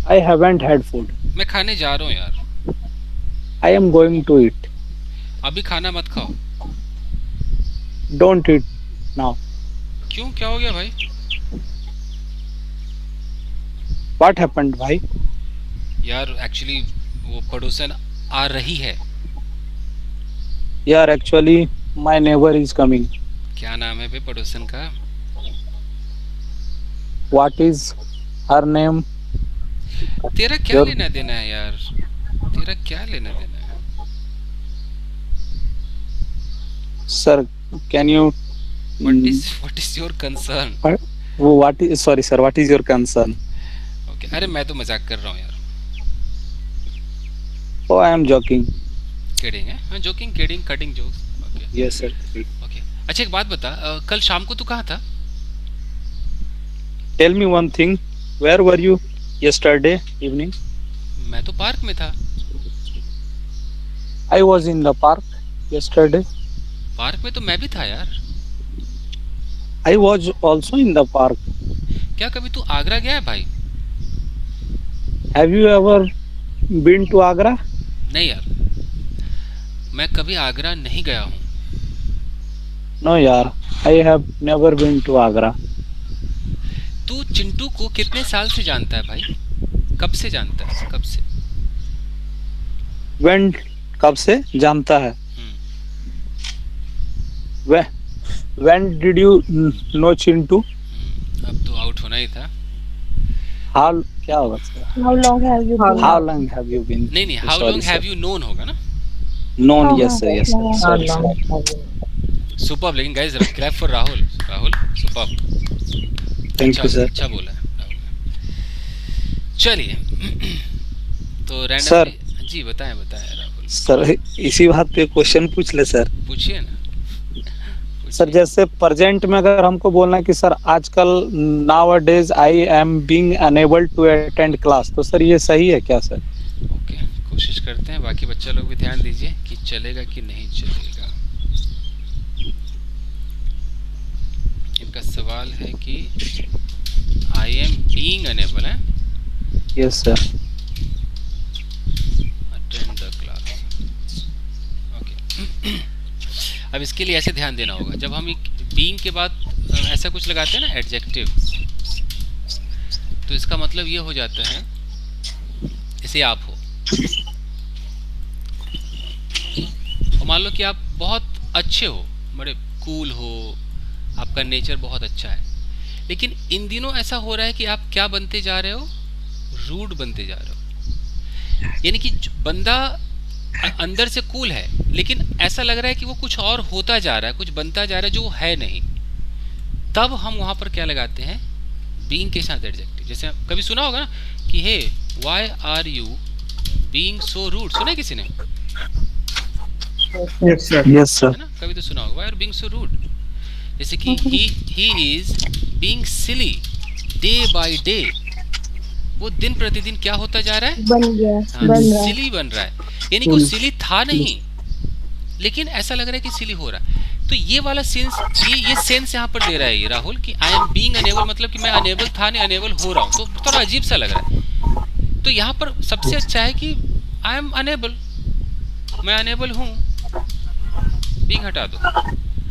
I haven't had food. मैं खाने जा रहा हूँ यार। I am going to eat. अभी खाना मत खाओ। Don't eat now. क्यों, क्या हो गया भाई? What happened भाई? यार एक्चुअली वो पड़ोसन आ रही है। यार actually my neighbor is coming. क्या नाम है बे पड़ोसन का? What is her name? तेरा क्या लेना देना है यार? तेरा क्या लेना देना है? Sir, can you? What is your concern? What is your concern? Okay, अरे मैं तो मजाक कर रहा हूँ यार। Oh, I am joking. Kidding है? हाँ, joking, kidding, cutting jokes. Okay. Yes, sir. Okay. अच्छा एक बात बता, कल शाम को तू कहाँ था? Tell me one thing. Where were you yesterday evening? मैं तो पार्क में था। I was in the park yesterday. Park में तो मैं भी था यार। I was also in the park. क्या कभी तू आगरा गया है भाई? Have you ever been to Agra? नहीं यार, मैं कभी आगरा नहीं गया हूँ। No, यार. I have never been to Agra. तू चिंटू को कितने साल से जानता है भाई? कब से जानता है? कब से? When? कब से जानता है? When did you know Chintu? अब तो आउट होना ही था। How क्या होगा sir? How long have you been? How long have you been? नहीं, how long have you known होगा ना? Known, yes sir, yes sir. Sorry. Superb, लेकिन guys clap for Rahul. Rahul superb. Thank you sir. अच्छा बोला है राहुल ने। चलिए तो Sir. रैंडमली जी बताएं राहुल। सर इसी बात पे क्वेश्चन पूछ ले सर। पूछिए ना। सर जैसे प्रेजेंट में अगर हमको बोलना है कि सर आजकल nowadays I am being unable to attend class, तो सर ये सही है क्या सर? ओके, कोशिश करते हैं, बाकी बच्चा लोग भी ध्यान दीजिए कि चलेगा कि नहीं चलेगा। इनका सवाल है कि आई एम बीइंग अनेबल है। Yes sir. Attend the class. Okay अब इसके लिए ऐसे ध्यान देना होगा, जब हम बीइंग के बाद ऐसा कुछ लगाते हैं ना एडजेक्टिव, तो इसका मतलब ये हो जाता है जैसे आप हो और मान लो कि आप बहुत अच्छे हो, बड़े कूल हो, आपका नेचर बहुत अच्छा है, लेकिन इन दिनों ऐसा हो रहा है कि आप क्या बनते जा रहे हो? रूड बनते जा रहे हो। यानी कि बंदा अंदर से कूल है, लेकिन ऐसा लग रहा है कि वो कुछ और होता जा रहा है, कुछ बनता जा रहा है जो वो है नहीं। तब हम वहां पर क्या लगाते हैं? बीइंग के साथ एडजेक्टिव। जैसे कभी सुना होगा ना कि hey why are you being so rude, सुना है किसी ने? Yes sir. है ना, कभी तो सुना होगा why are being so rude. जैसे कि he is being silly day by day, वो दिन प्रतिदिन क्या होता जा रहा है? बन गया, सिली बन रहा है। यानी कि वो सिली था नहीं, लेकिन ऐसा लग रहा है कि सिली हो रहा है। तो ये वाला सेंस, ये सेंस यहाँ पर दे रहा है ये राहुल कि आई एम बीइंग अनेबल, मतलब कि मैं अनेबल था नहीं, अनेबल हो रहा हूँ, तो थोड़ा अजीब सा लग रहा है। तो यहाँ पर सबसे अच्छा है कि आई एम अनेबल, मैं अनेबल हूँ, बीइंग हटा दो,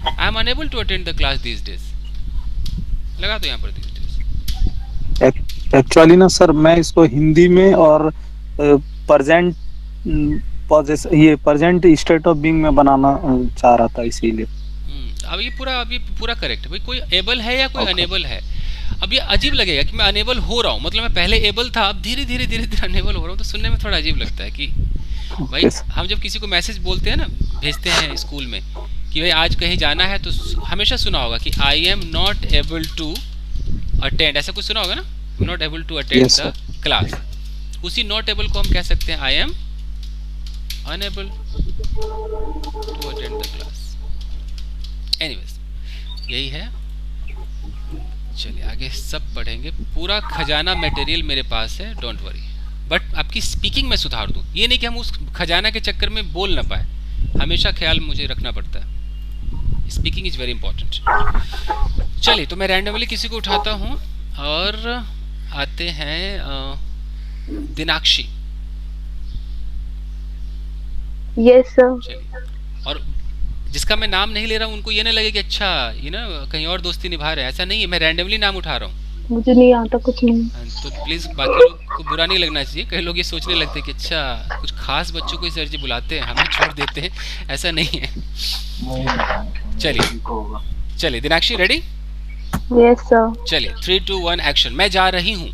I am unable to attend the class these days, लगा दो यहाँ पर दीस डेज। एक्चुअली ना सर मैं इसको हिंदी में और प्रेजेंट ये प्रेजेंट स्टेट ऑफ बीइंग में बनाना चाह रहा था, इसीलिए। अब ये पूरा करेक्ट है भाई। कोई एबल है या कोई अनेबल है? अब ये अजीब लगेगा कि मैं अनेबल हो रहा हूँ, मतलब मैं पहले एबल था, अब धीरे धीरे अनेबल हो रहा हूँ, तो सुनने में थोड़ा अजीब लगता है कि भाई हम जब किसी को मैसेज बोलते हैं ना, भेजते हैं स्कूल में कि भाई आज कहीं जाना है, तो हमेशा सुना होगा कि I am not able to attend, ऐसा कुछ सुना होगा ना, not able to attend the class. उसी नॉट एबल को हम कह सकते हैं I am unable to attend the class. Anyways यही है। चलिए आगे सब पढ़ेंगे, पूरा खजाना मटेरियल मेरे पास है, डोंट वरी। बट आपकी स्पीकिंग में सुधार दूँ, ये नहीं कि हम उस खजाना के चक्कर में बोल ना पाए, हमेशा ख्याल मुझे रखना पड़ता है। Speaking is very important. चलिए तो मैं रैंडमली किसी को उठाता हूँ और आते हैं दिनाक्षी। Yes sir. चलिए, और जिसका मैं नाम नहीं ले रहा हूँ उनको ये ना लगे कि अच्छा ये ना कहीं और दोस्ती निभा रहे हैं, ऐसा नहीं है, मैं रैंडमली नाम उठा रहा हूँ। मुझे नहीं आता कुछ नहीं। तो प्लीज बाकी लोग को बुरा नहीं लगना चाहिए, कई लोग ये सोचने लगते हैं कि अच्छा कुछ खास बच्चों को सर जी बुलाते हैं, हमें छोड़ देते हैं, ऐसा नहीं है। चलिए दिनाक्षी रेडी? Yes sir. चलिए 3 2 1 एक्शन। मैं जा रही हूँ।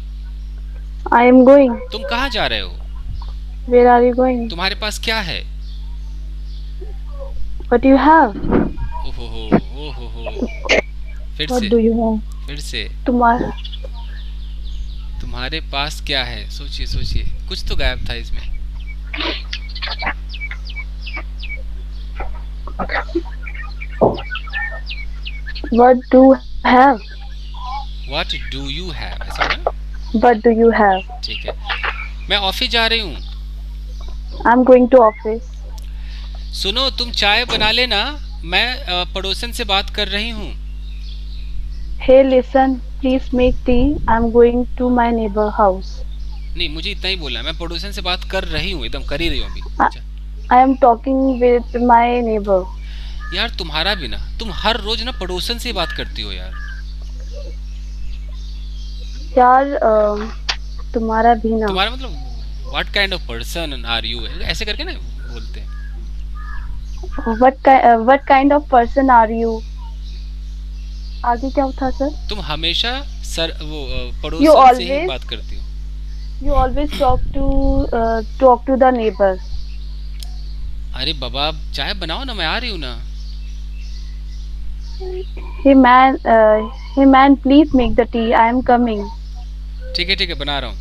I am going. तुम कहाँ जा रहे हो? Where are you going? तुम्हारे पास क्या है? What you have? ओहो फिर व्हाट से, डू यू हैव? फिर से, तुम्हारे पास क्या है? सोचिए सोचिए, कुछ तो गायब था इसमें। What do you have? What do you have, ऐसा होगा? What do you have? ठीक है। मैं ऑफिस जा रही हूँ। I'm going to office. सुनो, तुम चाय बना लेना, मैं पड़ोसन से बात कर रही हूँ। Hey, listen, please make tea. I'm going to my neighbor house. नहीं, मुझे इतना ही बोलना है, मैं पड़ोसन से बात कर रही हूँ, एकदम कर ही रही हूँ अभी। I am talking with my neighbor. यार तुम्हारा भी ना, तुम हर रोज ना पड़ोसन से बात करती हो यार। यार तुम्हारा भी ना। तुम्हारा मतलब what kind of person are you, ऐसे करके ना बोलते हैं। What kind of person are you? आगे क्या था सर? तुम हमेशा सर वो You पड़ोसन से ही always- बात करती हो। You always talk to the neighbor. अरे बाबा चाय बनाओ ना, मैं आ रही हूँ ना। Hey man, please make the tea. I am coming. ठीक है बना रहा हूँ।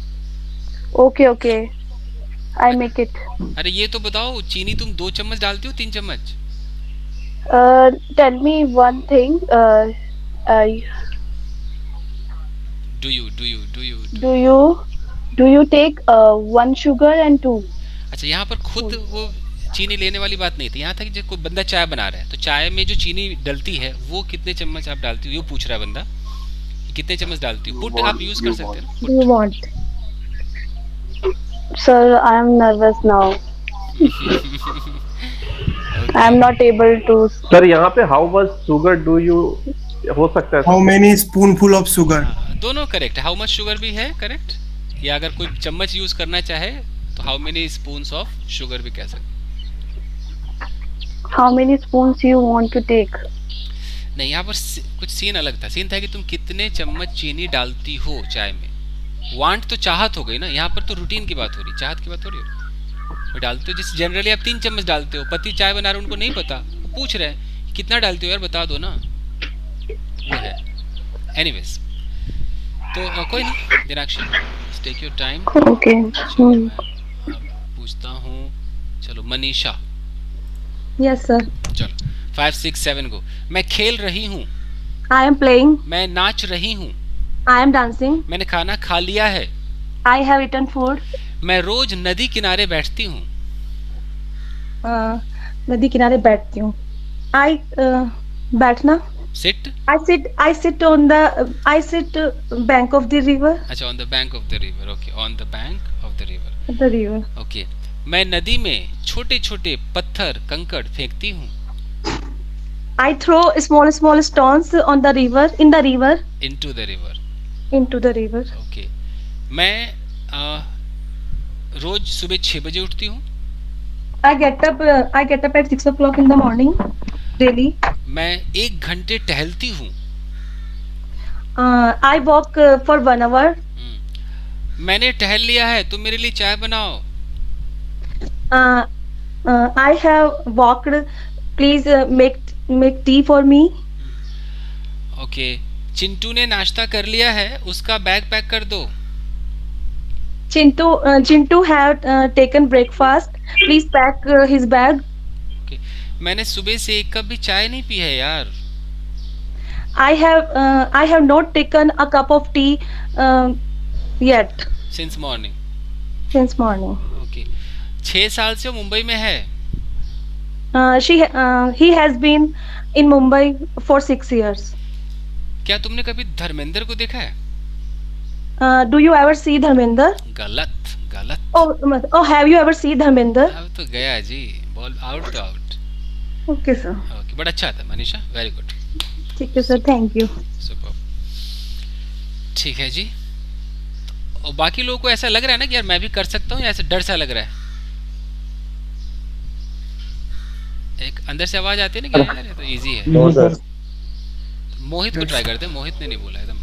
Okay. I make it. अरे ये तो बताओ, चीनी तुम 2 चम्मच डालती हो 3 चम्मच? Tell me one thing. Do you take 1 sugar and 2? अच्छा, यहाँ पर खुद वो चीनी लेने वाली बात नहीं थी, यहाँ था कि जब कोई बंदा चाय बना रहा है तो चाय में जो चीनी डलती है वो कितने चम्मच आप डालती हो, ये पूछ रहा है बंदा, कितने चम्मच डालती हो। पुट आप यूज कर सकते हैं ना। Do you want? Sir, I am nervous now. I am not able to. Sir यहाँ पे how much sugar do you हो सकता है? How many spoonful of sugar? दोनों करेक्ट है, हाउ मच शुगर भी है करेक्ट, या अगर कोई चम्मच यूज करना चाहे तो how many spoons of sugar भी कह सकते। How many spoons you want to take? नहीं, यहाँ पर कुछ सीन अलग था। सीन था कि तुम कितने चम्मच चीनी डालती हो चाय में। वांट तो चाहत हो गई ना, यहाँ पर तो रूटीन की बात हो रही, चाहत की बात हो रही है। डालते हो जिस जनरली आप 3 चम्मच डालते हो, पति चाय बना रहे उनको नहीं पता, वो पूछ रहे हैं कितना डालते हो यार बता दो ना, वो है। एनीवेज तो कोई नहीं दिनाक्षी, टेक योर टाइम। ओके। पूछता हूँ, चलो मनीषा। Yes sir. चलो 5 6 7 गो। मैं खेल रही हूँ। I am playing. मैं नाच रही हूँ। I am dancing. मैंने खाना खा लिया है। I have eaten food. मैं रोज नदी किनारे बैठती हूँ। नदी किनारे बैठती हूँ। आई बैठना। Sit. I sit bank of the river. अच्छा, on the bank of the river. Okay, on the bank of the river. The river. Okay. मैं नदी में छोटे छोटे पत्थर कंकड़ फेंकती हूँ। I throw small stones on the river, in the river. Into the river. Into the river. Okay. मैं रोज सुबह 6 बजे उठती हूँ। I get up at 6 o'clock in the morning daily. मैं 1 घंटे टहलती हूँ। I walk for 1 hour. मैंने टहल लिया है, तुम मेरे लिए चाय बनाओ। I have walked. Please make tea for me. Okay. Chintu ने नाश्ता कर लिया है, उसका बैग पैक कर दो। Chintu have taken breakfast. Please pack his bag. Okay. मैंने सुबह से 1 कप भी चाय नहीं पी है यार। I have not taken a cup of tea yet. Since morning. Since morning. Okay. 6 साल से वो मुंबई में है। He has been in Mumbai for 6 years. क्या तुमने कभी धर्मेंद्र को देखा है? Do you ever see Dharmender? गलत। Oh, have you ever seen Dharmender? अब तो गया जी, बॉल आउट तो आउट। Okay sir. ओके, बड़ा अच्छा था मनीषा, वेरी गुड। ठीक है सर, थैंक यू। सुपर। ठीक है जी। और बाकी लोगों को ऐसा लग रहा है ना कि यार मैं भी कर सकता हूँ, या ऐसे डर सा लग रहा है? एक अंदर से आवाज आती है ना कि यार ये तो इजी है। मोहित को ट्राई करते हैं, मोहित ने नहीं बोला एकदम।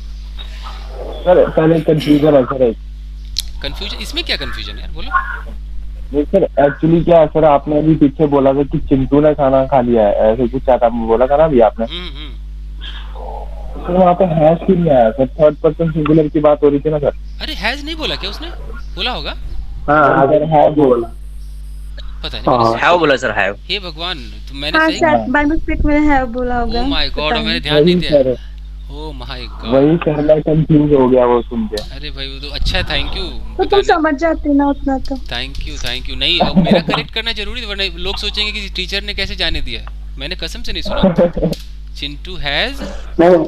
सर पहले कंफ्यूजन है सर। कंफ्यूजन? इसमें क्या कंफ्यूजन है यार, बोलो। नहीं सर, एक्चुअली क्या है सर, आपने अभी पीछे बोला था कि चिंटू ने खाना खा लिया है, ऐसे कुछ चाहता बोला था ना अभी आपने। सर वहाँ पे हैज क्यों नहीं आया सर? 3rd पर्सन सिंगुलर की बात हो रही थी ना सर। अरे हैज नहीं बोला क्या उसने? बोला होगा। हाँ, अगर है बोला पता नहीं हैव बोला सर, हैव। हे भगवान, तो मैंने हाँ सही शायद बाय मिस्टेक में हैव बोला होगा। ओह माय गॉड, पता मैंने नहीं। ध्यान नहीं दिया। वही ओह माय गॉड, वही सर, मैं कंफ्यूज हो गया वो सुन के। अरे भाई वो तो अच्छा है, थैंक यू तो तुम समझ जाते ना उतना तो। Thank you. नहीं अब मेरा करेक्ट करना जरूरी है, वरना लोग सोचेंगे कि टीचर ने कैसे जाने दिया। मैंने कसम से नहीं सुना। चिंटू हैज, नहीं,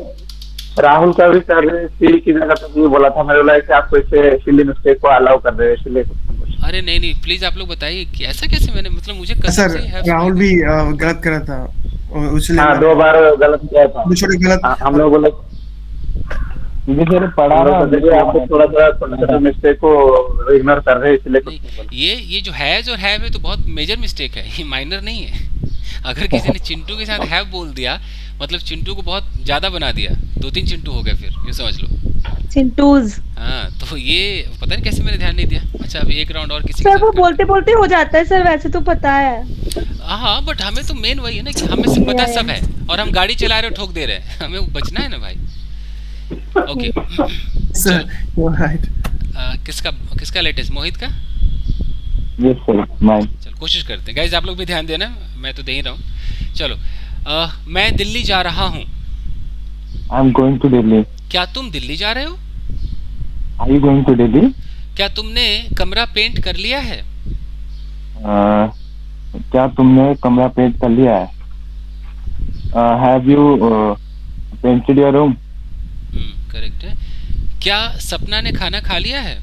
राहुल का भी सर सी की जगह तो ये बोला था, मेरे बोला कि आपको इसे सिली मिस्टेक को अलाउ कर रहे हैं इसलिए। अरे नहीं प्लीज आप लोग बताइए कि ऐसा कैसे, मैंने मतलब मुझे कसम सर से have राहुल सुनाई भी गलत करा था उसने। हाँ 2 बार गलत किया था। छोटे गलत हम लोग बोले मुझे सर पढ़ा रहा देखिए आपको थोड़ा मिस्टेक को इग्नोर कर रहे हैं इसलिए कुछ नहीं बोला। ये जो हैज और हैव है तो बहुत मेजर मिस्टेक है, ये माइनर नहीं है। अगर किसी ने चिंटू के साथ हैव बोल दिया मतलब चिंटू को बहुत ज्यादा बना दिया, 2-3 चिंटू हो गए, फिर ये समझ लो। चिंटूज। हाँ तो ये पता नहीं कैसे मैंने ध्यान नहीं दिया। अच्छा अभी एक राउंड और किसी के सर साथ वो बोलते बोलते हो जाता है सर, वैसे तो पता है। हाँ बट हमें तो मेन वही है ना कि हमें सब पता सब है, और हम गाड़ी चला रहे हो ठोक दे रहे हैं, हमें बचना है ना भाई। Okay sir you are right. किसका लेटेस्ट, मोहित का? Yes sir, mine. चल कोशिश करते हैं गाइस, आप लोग भी ध्यान देना, मैं तो दे ही रहा हूँ। चलो मैं दिल्ली जा रहा हूँ। I am going to Delhi. क्या तुम दिल्ली जा रहे हो? Are you going to Delhi? क्या तुमने कमरा पेंट कर लिया है? क्या तुमने कमरा पेंट कर लिया है? Have you painted your room? Correct है। क्या सपना ने खाना खा लिया है?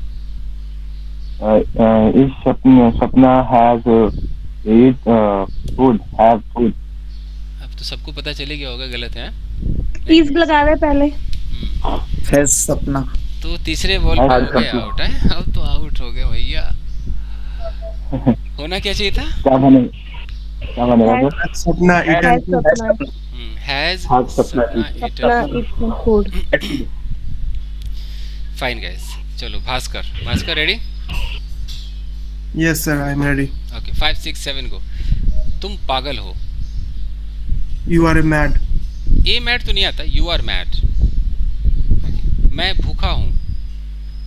इस सपना has eat food, have food. अब तो सबको पता चले गया होगा गलत है। प्लीज लगा रहे पहले। है सपना। तो तीसरे बॉल पे हो गए आउट है, अब तो आउट हो गए भैया। होना क्या चाहिए था? क्या बनेगा सर? सपना हैज सपना फूड। फाइन गाइस, चलो Bhaskar ready? Yes sir I am ready. Okay 5 6 7 go. तुम पागल हो। You are mad. A mad तो नहीं आता, यू आर मैड। मैं भूखा हूँ।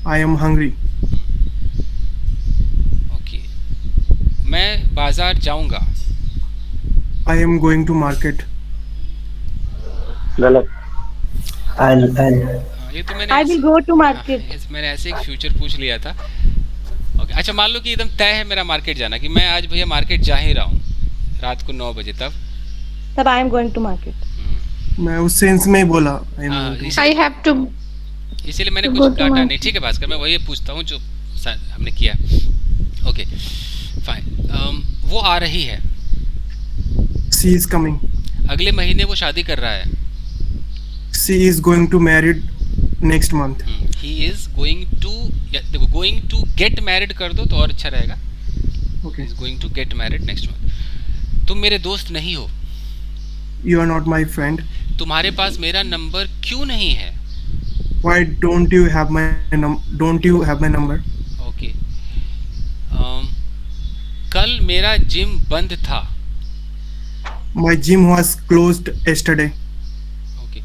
I am hungry. ओके मैं बाजार जाऊंगा। I am going to market. गलत। ये तो मैंने I will go to market. मैंने ऐसे एक फ्यूचर पूछ लिया था। ओके अच्छा मान लो कि एकदम तय है मेरा मार्केट जाना, कि मैं आज भैया मार्केट जा ही रहा हूँ रात को 9 बजे, तब I am going to market. मैं उस सेंस में ही बोला आई हैव टू, इसीलिए मैंने कुछ डाटा नहीं। ठीक है भास्कर, मैं वही पूछता हूँ जो हमने किया। Okay fine. वो आ रही है। She is coming. अगले महीने वो शादी कर रहा है। She is going to married next month. He is going to, देखो गोइंग टू गेट मैरिड कर दो तो और अच्छा रहेगा। Okay is going to get married next month. तुम मेरे दोस्त नहीं हो। You are not my friend. तुम्हारे पास मेरा नंबर क्यों नहीं है? Why don't you have my number? Okay कल मेरा जिम बंद था। My gym was closed yesterday. Okay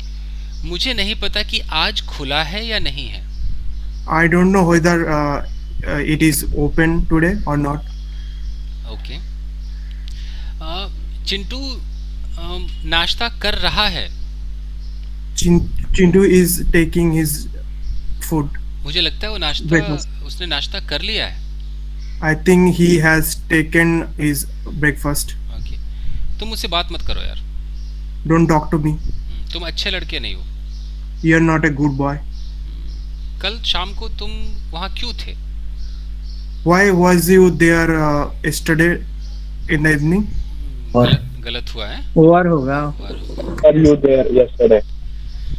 मुझे नहीं पता कि आज खुला है या नहीं है। I don't know whether it is open today or not. Okay Chintu नाश्ता कर रहा है। Chintu is taking his food. मुझे लगता है वो नाश्ता Breakfast. उसने नाश्ता कर लिया है। I think he has taken his breakfast. Okay तुम मुझसे बात मत करो यार। Don't talk to me. तुम अच्छे लड़के नहीं हो। You are not a good boy. कल शाम को तुम वहाँ क्यों थे? Why was you there yesterday in the evening? गलत हुआ है। ओवर होगा। Are you there yesterday?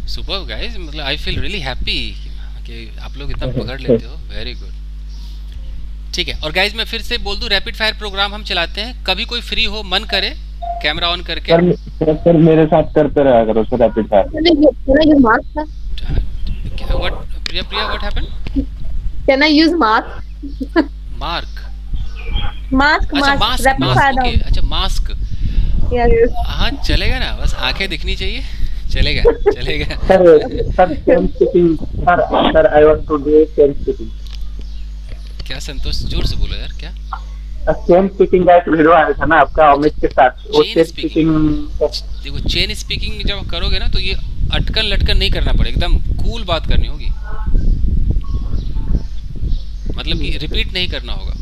Super guys, मतलब आई फील रियली हैप्पी कि आप लोग इतना पकड़ लेते हो। Very good. ठीक है और गाइस मैं फिर से बोल दूं, रैपिड फायर प्रोग्राम हम चलाते हैं, कभी कोई फ्री हो मन करे कैमरा ऑन करके। सर मेरे साथ करते रहा करो sir rapid fire. What Priya what happened? Can I use mask? Mark mask अच्छा मास्क ओके अच्छा मास्क हाँ चलेगा ना, बस आंखें दिखनी चाहिए। चलेगा sir I want to do self sitting. क्या संतोष जोर से बोलो यार। क्या चेन स्पीकिंग का एक वीडियो आया था ना आपका अमित के साथ, वो चेन स्पीकिंग। देखो चेन स्पीकिंग जब करोगे ना तो ये अटकन लटकन नहीं करना पड़ेगा, एकदम कूल बात करनी होगी, मतलब कि रिपीट नहीं करना होगा।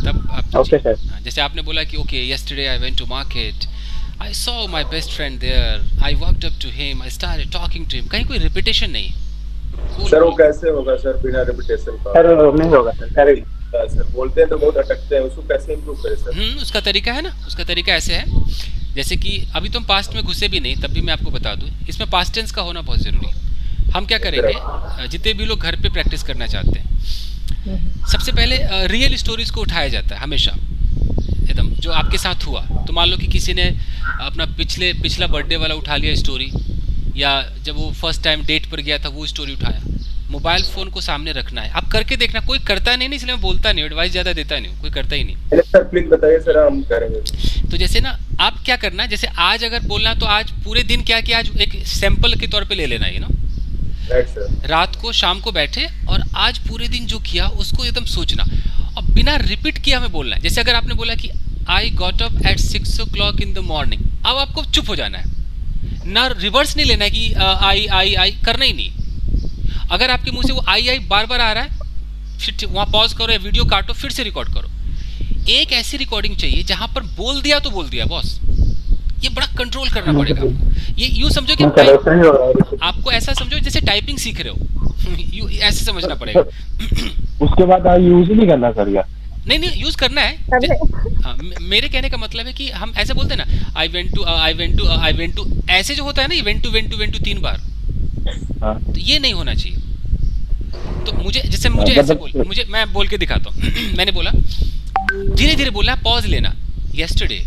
तब आप ओके सर। जैसे आपने बोला कि okay yesterday I went to market, I saw my best friend there, I walked up to him, I started talking to him. कहीं कोई रिपीटेशन नहीं है। सर वो कैसे होगा सर बिना रिपीटेशन का? सर नहीं होगा सर, सर बोलते हैं तो बहुत अटकते हैं, उसको कैसे इंप्रूव करें सर? उसका तरीका है ना, उसका तरीका ऐसे है, जैसे कि अभी तुम पास्ट में घुसे भी नहीं, तब भी मैं आपको बता दूं, इसमें पास्ट टेंस का होना बहुत ज़रूरी है। हम क्या करेंगे, जितने भी लोग घर पे प्रैक्टिस करना चाहते हैं, सबसे पहले रियल स्टोरीज को उठाया जाता है हमेशा, एकदम जो आपके साथ हुआ। तो मान लो कि किसी ने अपना पिछला बर्थडे वाला उठा लिया स्टोरी, या जब वो फर्स्ट टाइम डेट पर गया था वो स्टोरी उठाया। मोबाइल फ़ोन को सामने रखना है, आप करके देखना। कोई करता नहीं, इसलिए मैं बोलता नहीं, एडवाइस ज़्यादा देता नहीं, कोई करता ही नहीं। सर प्लीज बताइए सर, हम करेंगे। तो जैसे ना आप क्या करना, जैसे आज अगर बोलना तो आज पूरे दिन क्या किया, आज एक सैंपल के तौर पे ले लेना है ना। Right sir. रात को शाम को बैठे और आज पूरे दिन जो किया उसको एकदम सोचना और बिना रिपीट किया हमें बोलना है। जैसे अगर आपने बोला कि I got up at 6 o'clock in the morning, अब आपको चुप हो जाना है ना, रिवर्स नहीं लेना है कि आई करना ही नहीं। अगर आपके मुंह से वो आई बार बार आ रहा है, फिर वहाँ पॉज करो या वीडियो काटो, फिर से रिकॉर्ड करो। एक ऐसी रिकॉर्डिंग चाहिए जहाँ पर बोल दिया तो बोल दिया बॉस, ये बड़ा कंट्रोल करना पड़ेगा आपको। ये यूँ समझो कि आपको ऐसा समझो जैसे टाइपिंग सीख रहे हो, ऐसे समझना पड़ेगा। उसके बाद यूज ही नहीं करना सर यार? नहीं यूज करना है। मेरे कहने का मतलब है कि हम ऐसे बोलते हैं ना, आई वेंट टू, ऐसे जो होता है ना, ये वेंट टू 3 बार, तो ये नहीं होना चाहिए। तो मुझे ऐसे मैं बोल के दिखाता हूँ। मैंने बोला, धीरे धीरे बोलना, पॉज लेना। yesterday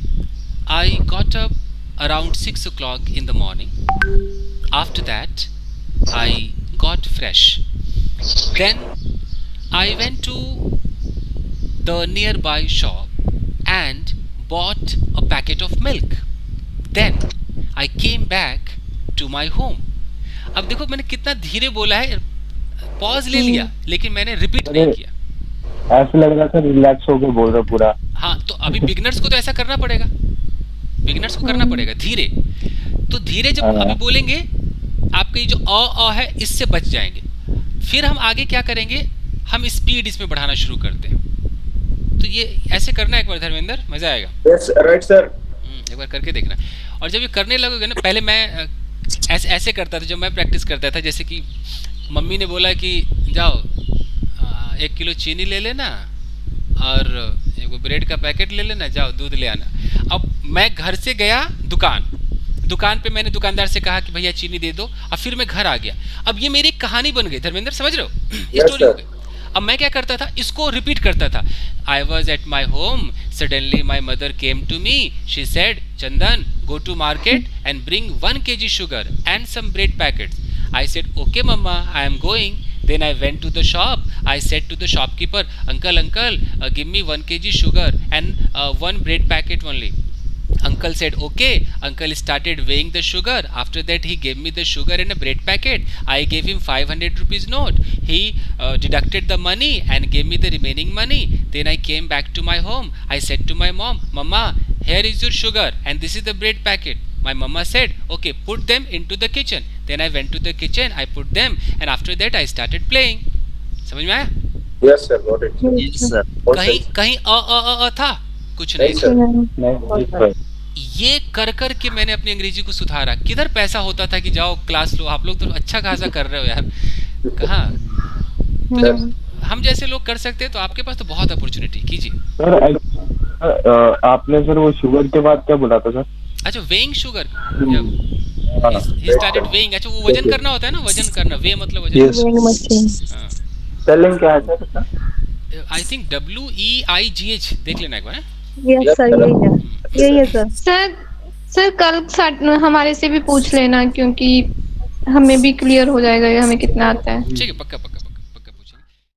I got up around 6 o'clock in the morning. After that I got fresh. Then I went to the nearby shop and bought a packet of milk. Then I came back to my home. अब देखो मैंने कितना धीरे बोला है, pause ले लिया लेकिन मैंने रिपीट नहीं किया। ऐसा लग रहा था रिलैक्स होकर बोल रहा पूरा। हाँ, तो अभी बिगनर्स को तो ऐसा करना पड़ेगा, बिगनर्स को करना पड़ेगा धीरे। तो धीरे जब अभी बोलेंगे, आपके जो अ है इससे बच जाएंगे। फिर हम आगे क्या करेंगे, हम स्पीड इसमें बढ़ाना शुरू करते हैं। तो ये ऐसे करना एक बार धर्मेंद्र, मजा आएगा। Yes right sir. एक बार करके देखना। और जब ये करने लगोगे ना, पहले मैं ऐसे करता था जब मैं प्रैक्टिस करता था। जैसे कि मम्मी ने बोला कि जाओ 1 किलो चीनी ले लेना और एक ब्रेड का पैकेट ले लेना, जाओ दूध ले आना। अब मैं घर से गया दुकान पे, मैंने दुकानदार से कहा कि भैया चीनी दे दो, और फिर मैं घर आ गया। अब ये मेरी कहानी बन गई धर्मेंद्र, समझ रहे हो, ये स्टोरी हो गई। अब मैं क्या करता था, इसको रिपीट करता था। I was at my home, suddenly my mother came to me, she said Chandan go to market and bring 1 kg sugar and some bread packets. I said okay mama, I am going. Then I went to the shop. I said to the shopkeeper, uncle give me 1 kg sugar and 1 bread packet only. Uncle said okay. Uncle started weighing the sugar. After that he gave me the sugar and a bread packet. I gave him 500 rupees note. He deducted the money and gave me the remaining money. Then I came back to my home. I said to my mom, mama, here is your sugar and this is the bread packet. My mama said okay, put them into the kitchen. Then I went to the kitchen, I put them, and after that I started playing. समझ में आया? Yes sir, got it. Yes sir. कहीं अ था, कुछ नहीं sir. ये कर के मैंने अपनी अंग्रेजी को सुधारा। किधर पैसा होता था कि जाओ क्लास लो, आप लोग तो अच्छा खासा कर रहे हो यार, कहाँ। तो जब हम जैसे लोग कर सकते हैं तो आपके पास तो बहुत अपॉर्चुनिटी, कीजिए। सर आपने सर वो शुगर के बाद क्या बोला था सर? अच्छा, weighing sugar, he started weighing। अच्छा, वो वजन करना होता है ना, वजन करना, वे मतलब वजन। स्पेलिंग क्या है सर? आई थिंक WEIGH, देख लेना एक बार। यस सर, यही है सर। सर कल हमारे से भी पूछ लेना, क्योंकि हमें भी क्लियर हो जाएगा हमें कितना आता है। ठीक है, पक्का।